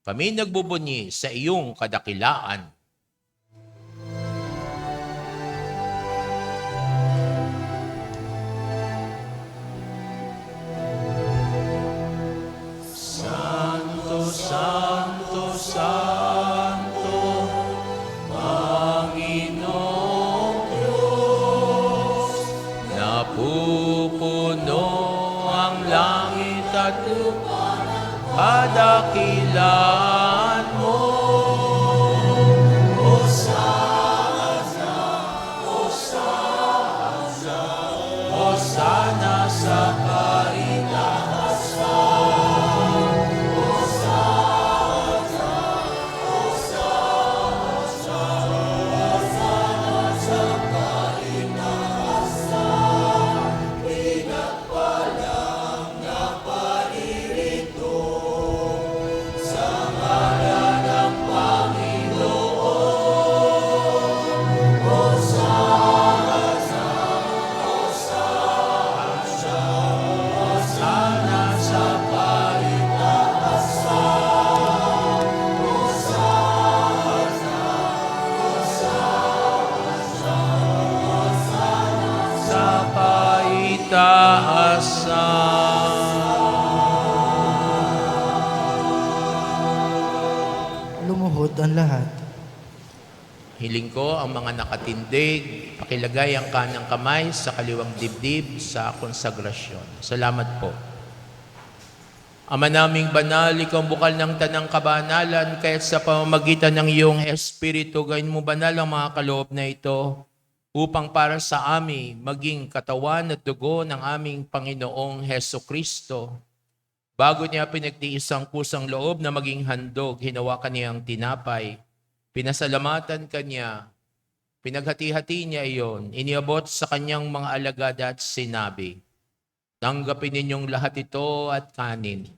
Speaker 3: kami nagbubunyi sa iyong kadakilaan. Santo, Santo, Santo, Panginoong Diyos, napupuno ang langit at lupa ng kadakilaan mo. Hosana sa
Speaker 1: Lumuhod ang lahat.
Speaker 3: Hiling ko ang mga nakatindig, pakilagay ang kanang kamay sa kaliwang dibdib sa konsagrasyon. Salamat po. Ama naming banal, ikaw ang bukal ng tanang kabanalan, kaya't sa pamamagitan ng iyong Espiritu, gawin mo banal ang mga kaloob na ito, upang para sa amin maging katawan at dugo ng aming Panginoong Hesukristo. Bago niya pinagtiis ang kusang loob na maging handog, hinawakan niya ang tinapay, pinasalamatan kanya, pinaghati-hati niya iyon, iniabot sa kanyang mga alagad at sinabi, "Tanggapin ninyong lahat ito at kanin.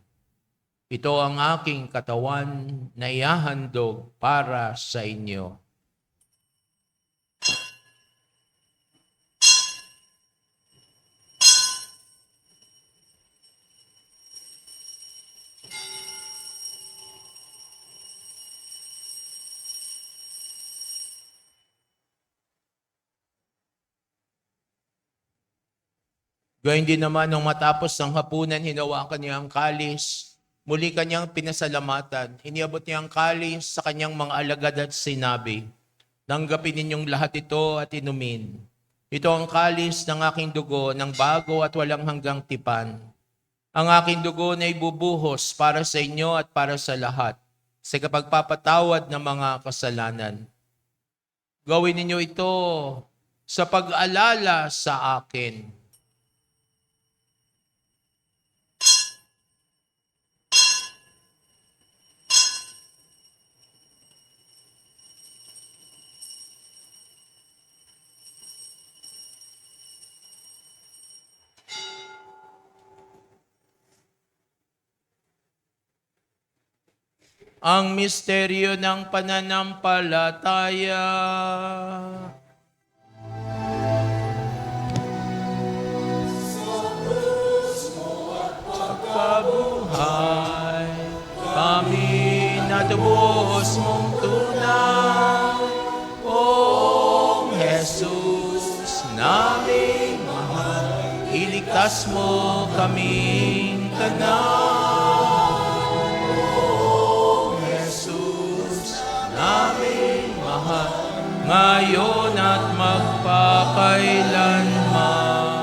Speaker 3: Ito ang aking katawan na ihahandog para sa inyo." Gayun din naman nung matapos ang hapunan, hinawakan niya ang kalis. Muli kanyang pinasalamatan. Iniabot niya ang kalis sa kanyang mga alagad at sinabi, "Tanggapin ninyong lahat ito at inumin. Ito ang kalis ng aking dugo ng bago at walang hanggang tipan. Ang aking dugo na ibubuhos para sa inyo at para sa lahat sa kapagpapatawad ng mga kasalanan. Gawin ninyo ito sa pag-alala sa akin." ang misteryo ng pananampalataya. Pagkabuhay, kami natubos mong tunay. O Jesus, naming mahal, iligtas mo kaming tanan. O Jesus, naming mahal, ngayon at magpakailanman.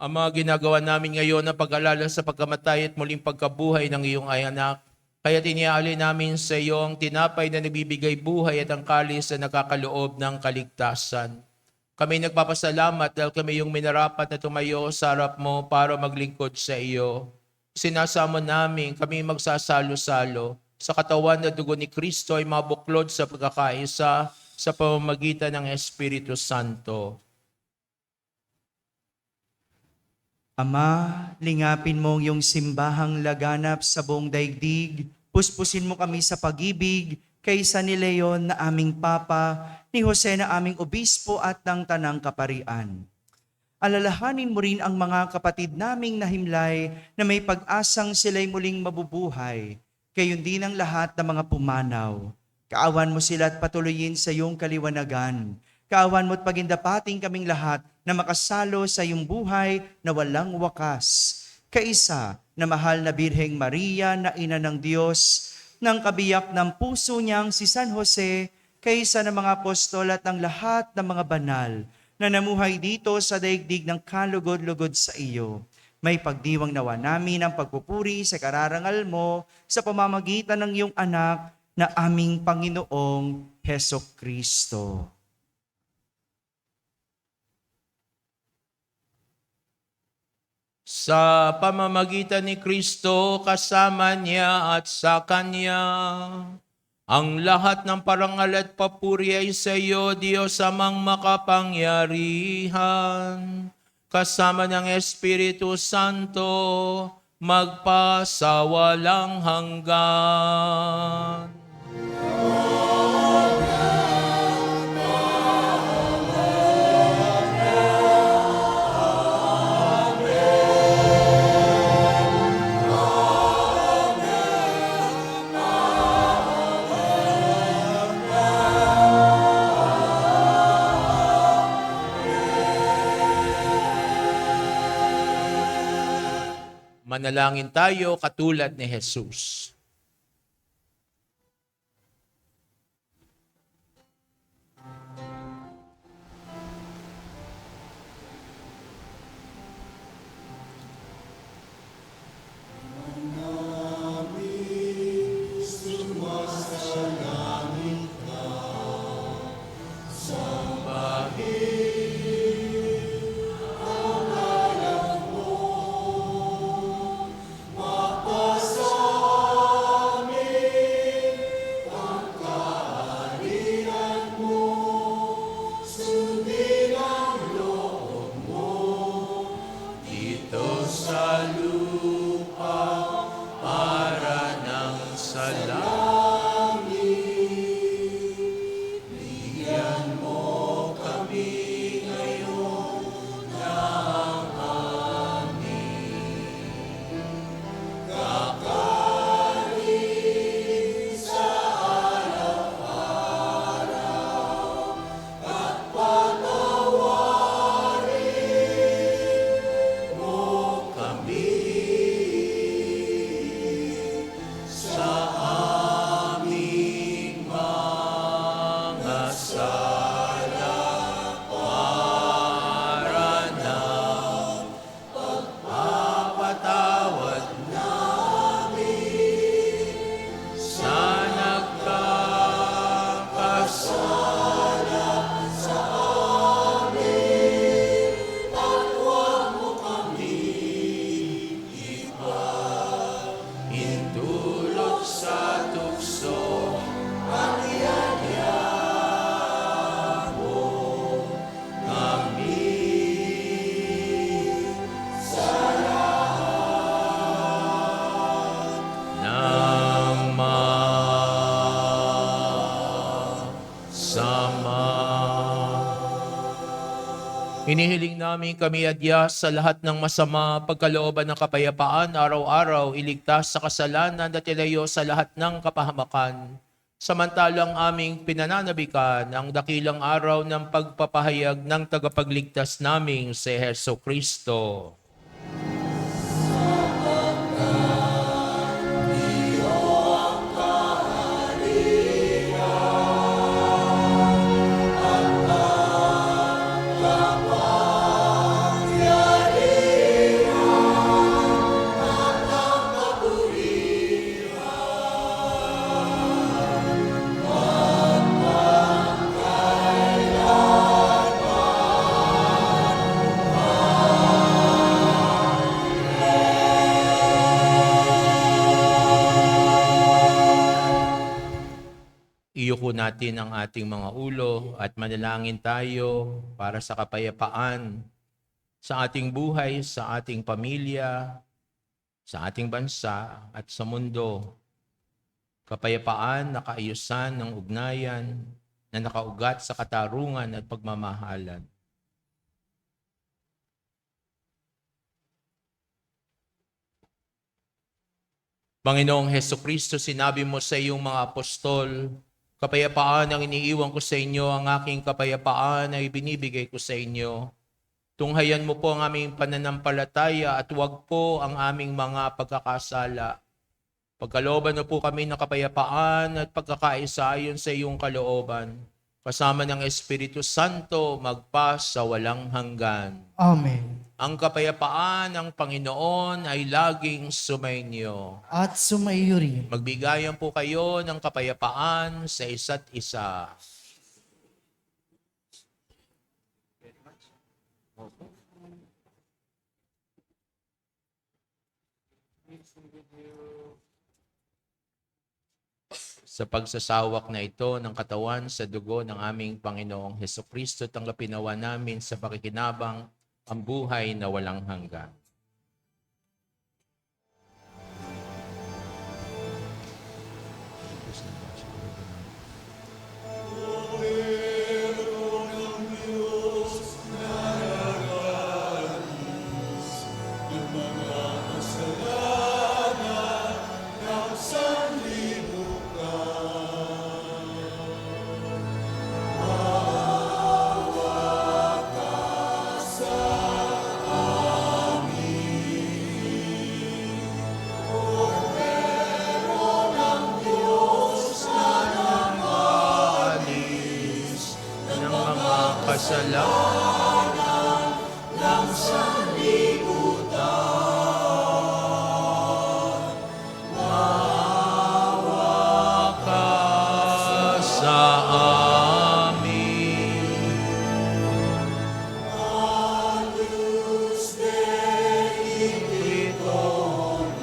Speaker 3: Ang mga ginagawa namin ngayon na pag-alala sa pagkamatay at muling pagkabuhay ng iyong ay anak, kaya tiniali namin sa iyo ang tinapay na nagbibigay buhay at ang kalis na nakakaloob ng kaligtasan. Kami nagpapasalamat dahil kami yung minarapat na tumayo sa harap mo para maglingkod sa iyo. Sinasamo namin kami magsasalo-salo sa katawan na dugo ni Kristo ay mabuklod sa pagkakaisa sa pamamagitan ng Espiritu Santo.
Speaker 7: Ama, lingapin mo yung simbahang laganap sa buong daigdig. Puspusin mo kami sa pag-ibig kaysa ni Leon na aming Papa, ni Jose na aming Obispo at ng Tanang Kaparian. Alalahanin mo rin ang mga kapatid naming nahimlay na may pag-asang sila'y muling mabubuhay. Gayon din ang lahat ng mga pumanaw. Kaawan mo sila at patuloyin sa iyong kaliwanagan. Kaawan mo't pagindapating kaming lahat na makasalo sa iyong buhay na walang wakas. Kaisa na mahal na Birheng Maria na ina ng Diyos, ng kabiyak ng puso niyang si San Jose, kaisa ng mga apostol at ng lahat ng mga banal na namuhay dito sa daigdig ng kalugod-lugod sa iyo. May pagdiwang nawa namin ang pagpupuri sa kararangal mo sa pamamagitan ng iyong anak na aming Panginoong Hesukristo.
Speaker 3: Sa pamamagitan ni Kristo, kasama niya at sa Kanya, ang lahat ng parangal at papuri ay sa iyo, Diyos amang makapangyarihan, kasama ng Espiritu Santo, magpasawalang hanggan. Manalangin tayo katulad ni Jesus. Inihiling namin kami adya sa lahat ng masama, pagkalooban ng kapayapaan, araw-araw, iligtas sa kasalanan at ilayo sa lahat ng kapahamakan. Samantalang aming pinananabikan ang dakilang araw ng pagpapahayag ng tagapagligtas naming si Heso Kristo. Iyuko natin ang ating mga ulo at manalangin tayo para sa kapayapaan sa ating buhay, sa ating pamilya, sa ating bansa at sa mundo. Kapayapaan na kaayusan ng ugnayan na nakaugat sa katarungan at pagmamahalan. Panginoong Hesukristo, sinabi mo sa iyong mga apostol, kapayapaan ang iniiwan ko sa inyo, ang aking kapayapaan ay binibigay ko sa inyo. Tunghayan mo po ang aming pananampalataya at huwag po ang aming mga pagkakasala. Pagkalooban mo po kami ng kapayapaan at pagkakaisa ayon sa iyong kalooban. Kasama ng Espiritu Santo, magpa sa walang hanggan.
Speaker 1: Amen.
Speaker 3: Ang kapayapaan ng Panginoon ay laging sumainyo.
Speaker 1: At sumaiyo rin.
Speaker 3: Magbigayan po kayo ng kapayapaan sa isa't isa. Sa pagsasawak na ito ng katawan sa dugo ng aming Panginoong Hesukristo, tanggapin nawa namin sa pakikinabang ang buhay na walang hanggan. Kasalanan ng sanlibutan, maawa ka sa amin. Agnus Dei Tritonis,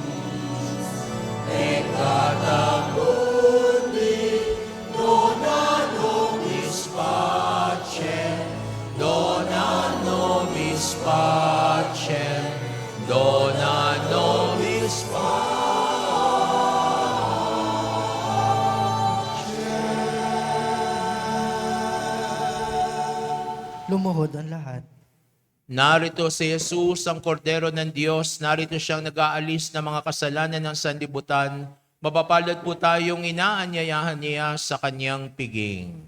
Speaker 3: peccata mundi, dona nobis pacem, dona nobis pacem, dona nobis
Speaker 1: Lumuhod ang lahat.
Speaker 3: Narito si Jesus, ang kordero ng Diyos. Narito siyang nag-aalis ng mga kasalanan ng sanlibutan. Mapapalad po tayong inaanyayahan niya sa kanyang piging.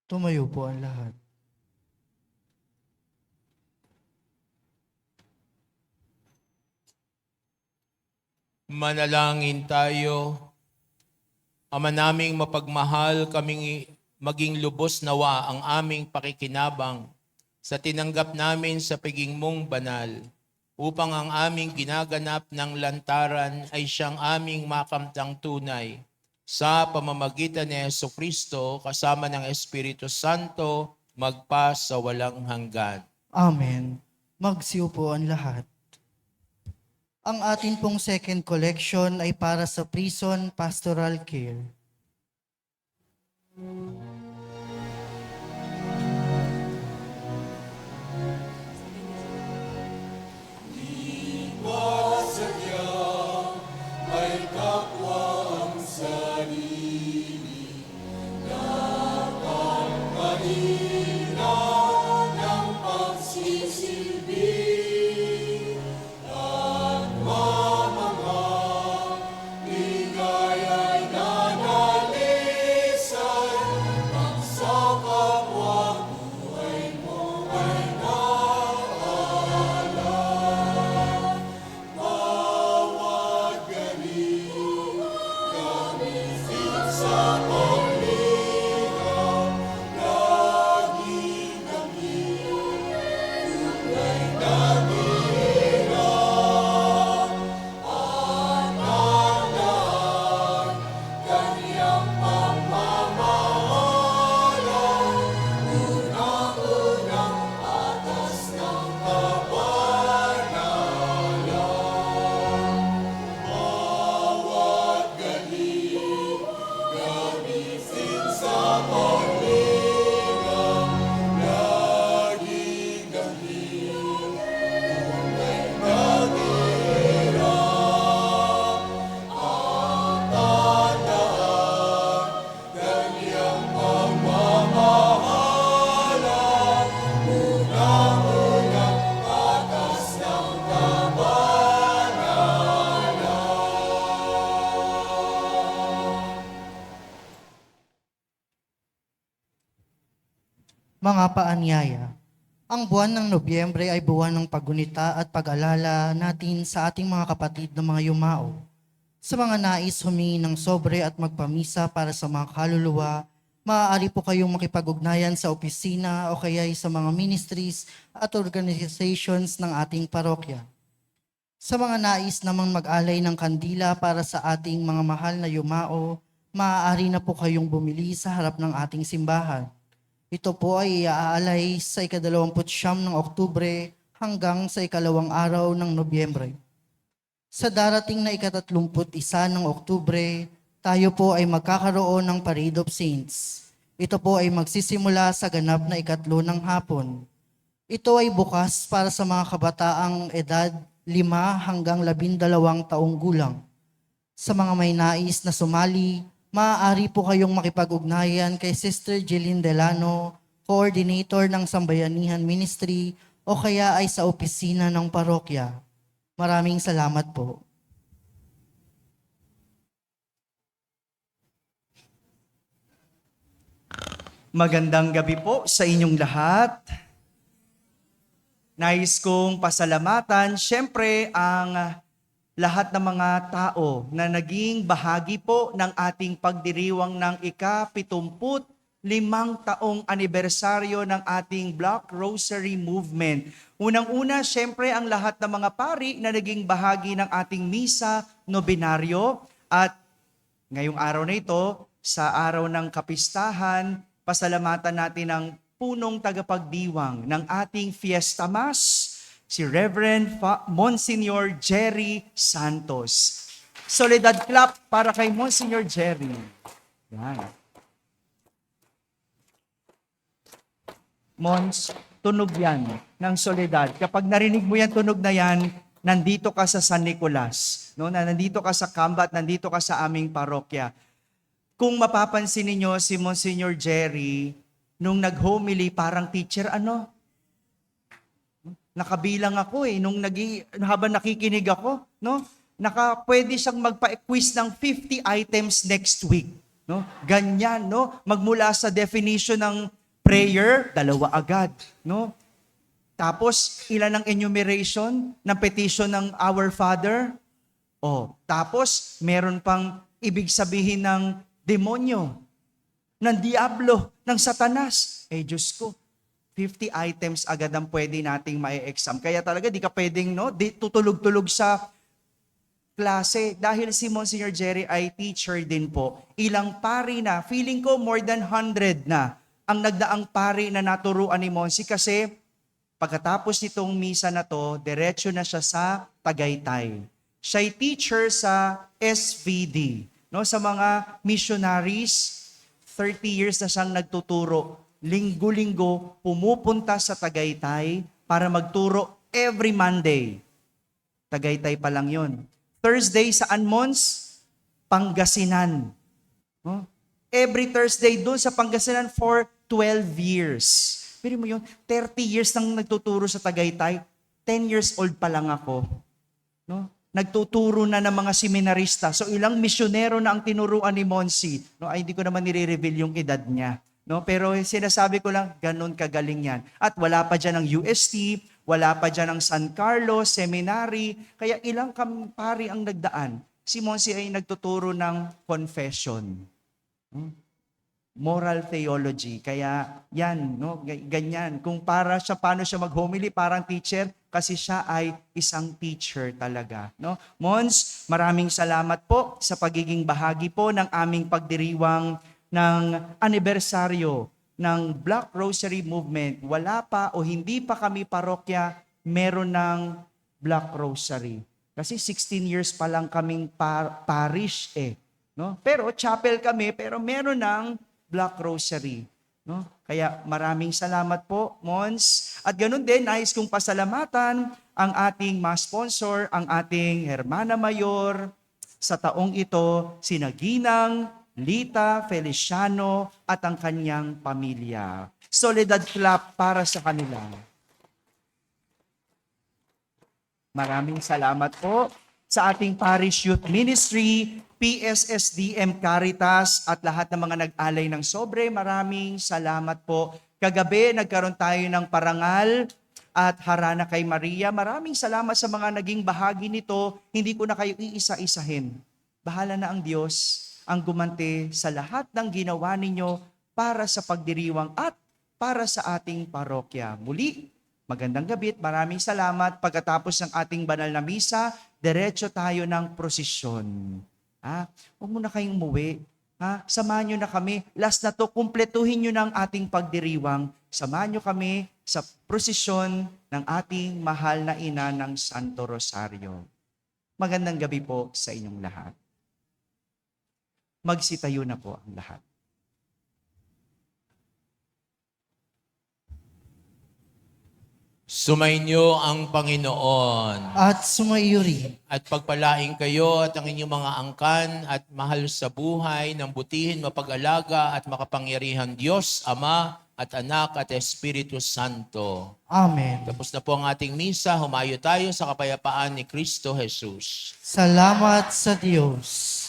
Speaker 1: Tumayo po ang lahat.
Speaker 3: Manalangin tayo. Ama naming mapagmahal, kaming maging lubos nawa ang aming pakikinabang sa tinanggap namin sa piging mong banal, upang ang aming ginaganap ng lantaran ay siyang aming makamtang tunay sa pamamagitan ni Jesucristo kasama ng Espiritu Santo magpa sa walang hanggan.
Speaker 1: Amen. Magsiupo ang lahat. Ang atin pong second collection ay para sa Prison Pastoral Care. Mga paanyaya, ang buwan ng Nobyembre ay buwan ng paggunita at pag-alala natin sa ating mga kapatid na mga yumao. Sa mga nais humingi ng sobre at magpamisa para sa mga kaluluwa, maaari po kayong makipag-ugnayan sa opisina o kaya sa mga ministries at organizations ng ating parokya. Sa mga nais namang mag-alay ng kandila para sa ating mga mahal na yumao, maaari na po kayong bumili sa harap ng ating simbahan. Ito po ay iaalay sa 29 ng Oktubre hanggang sa 2 araw ng Nobyembre. Sa darating na 31 ng Oktubre, tayo po ay magkakaroon ng Parade of Saints. Ito po ay magsisimula sa ganap na 3 ng hapon. Ito ay bukas para sa mga kabataang edad 5 hanggang 12 taong gulang. Sa mga may nais na sumali, maaari po kayong makipag-ugnayan kay Sister Jeline Delano, Coordinator ng Sambayanihan Ministry, o kaya ay sa opisina ng parokya. Maraming salamat po.
Speaker 7: Magandang gabi po sa inyong lahat. Nais kong pasalamatan, syempre, ang lahat ng mga tao na naging bahagi po ng ating pagdiriwang ng ika-75 taong anibersaryo ng ating Black Rosary Movement. Unang-una, syempre, ang lahat ng mga pari na naging bahagi ng ating misa nobinaryo. At ngayong araw na ito, sa araw ng kapistahan, pasalamatan natin ang punong tagapagdiwang ng ating Fiesta Mass, si Reverend Monsignor Jerry Santos. Soledad clap para kay Monsignor Jerry. Yan. Mons, tunog yan ng Soledad. Kapag narinig mo yan, tunog na yan, nandito ka sa San Nicolas. No? Nandito ka sa Kamba at nandito ka sa aming parokya. Kung mapapansin ninyo si Monsignor Jerry, nung nag-homily, parang teacher, nakabilang ako habang nakikinig ako, no? Pwede siyang magpa-quiz ng 50 items next week. No? Ganyan, no? Magmula sa definition ng prayer, 2 agad, no? Tapos, ilan ang enumeration ng petition ng Our Father? Tapos, meron pang ibig sabihin ng demonyo, ng diablo, ng satanas. Diyos ko, 50 items agad ang pwede nating ma-exam. Kaya talaga, di ka pwedeng, no? Tutulog-tulog sa klase. Dahil si Monsignor Jerry ay teacher din po. Ilang pari na, feeling ko more than 100 na ang nagdaang pari na naturuan ni Monsi kasi pagkatapos nitong misa na to, diretso na siya sa Tagaytay. Siya'y teacher sa SVD. No, sa mga missionaries, 30 years na siyang nagtuturo. Linggo-linggo, pumupunta sa Tagaytay para magturo every Monday. Tagaytay pa lang yon. Thursday sa Anmons, Pangasinan. No? Every Thursday doon sa Pangasinan for 12 years. Pero mo yun, 30 years nang nagtuturo sa Tagaytay, 10 years old pa lang ako. No? Nagtuturo na ng mga seminarista. So ilang misyonero na ang tinuruan ni Monsi. No? Ay, hindi ko naman nire-reveal yung edad niya. No? Pero sinasabi ko lang, ganun kagaling yan. At wala pa dyan ng UST, wala pa dyan ng San Carlos Seminary. Kaya ilang pari ang nagdaan. Si Monsi ay nagtuturo ng confession. Moral theology. Kaya yan, no? Ganyan. Kung paano siya mag-homily, parang teacher, kasi siya ay isang teacher talaga. No? Mons, maraming salamat po sa pagiging bahagi po ng aming pagdiriwang ng anibersaryo ng Black Rosary Movement. Wala pa o hindi pa kami parokya, meron ng Black Rosary. Kasi 16 years pa lang kaming parish no? Pero chapel kami, pero meron ng Black Rosary. No? Kaya maraming salamat po, Mons. At ganun din, nais kong pasalamatan ang ating ma-sponsor, ang ating Hermana Mayor sa taong ito, si Ginang Lita Feliciano at ang kanyang pamilya. Soledad clap para sa kanila. Maraming salamat po sa ating Parish Youth Ministry, PSSDM Caritas at lahat ng mga nag-alay ng sobre. Maraming salamat po. Kagabi, nagkaroon tayo ng parangal at harana kay Maria. Maraming salamat sa mga naging bahagi nito. Hindi ko na kayo iisa-isahin. Bahala na ang Diyos ang gumante sa lahat ng ginawa ninyo para sa pagdiriwang at para sa ating parokya. Muli, magandang gabi at maraming salamat. Pagkatapos ng ating banal na misa, diretso tayo ng prosesyon. Huwag mo na kayong umuwi. Samahan nyo na kami. Last na to, kumpletuhin nyo ng ating pagdiriwang. Samahan nyo kami sa prosesyon ng ating mahal na ina ng Santo Rosario. Magandang gabi po sa inyong lahat. Magsitayo na po ang lahat.
Speaker 3: Sumainyo ang Panginoon
Speaker 1: At sumaiyuri.
Speaker 3: at pagpalain kayo at ang inyong mga angkan at mahal sa buhay ng butihin, mapag-alaga at makapangyarihan Diyos, Ama at Anak at Espiritu Santo.
Speaker 1: Amen.
Speaker 3: Tapos na po ang ating misa, humayo tayo sa kapayapaan ni Kristo Jesus.
Speaker 1: Salamat sa Diyos.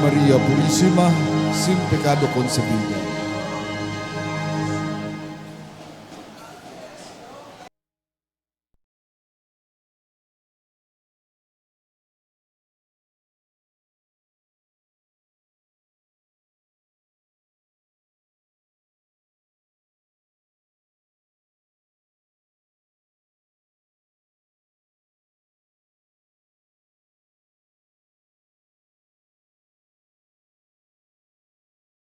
Speaker 5: María Purísima, sin pecado concebida.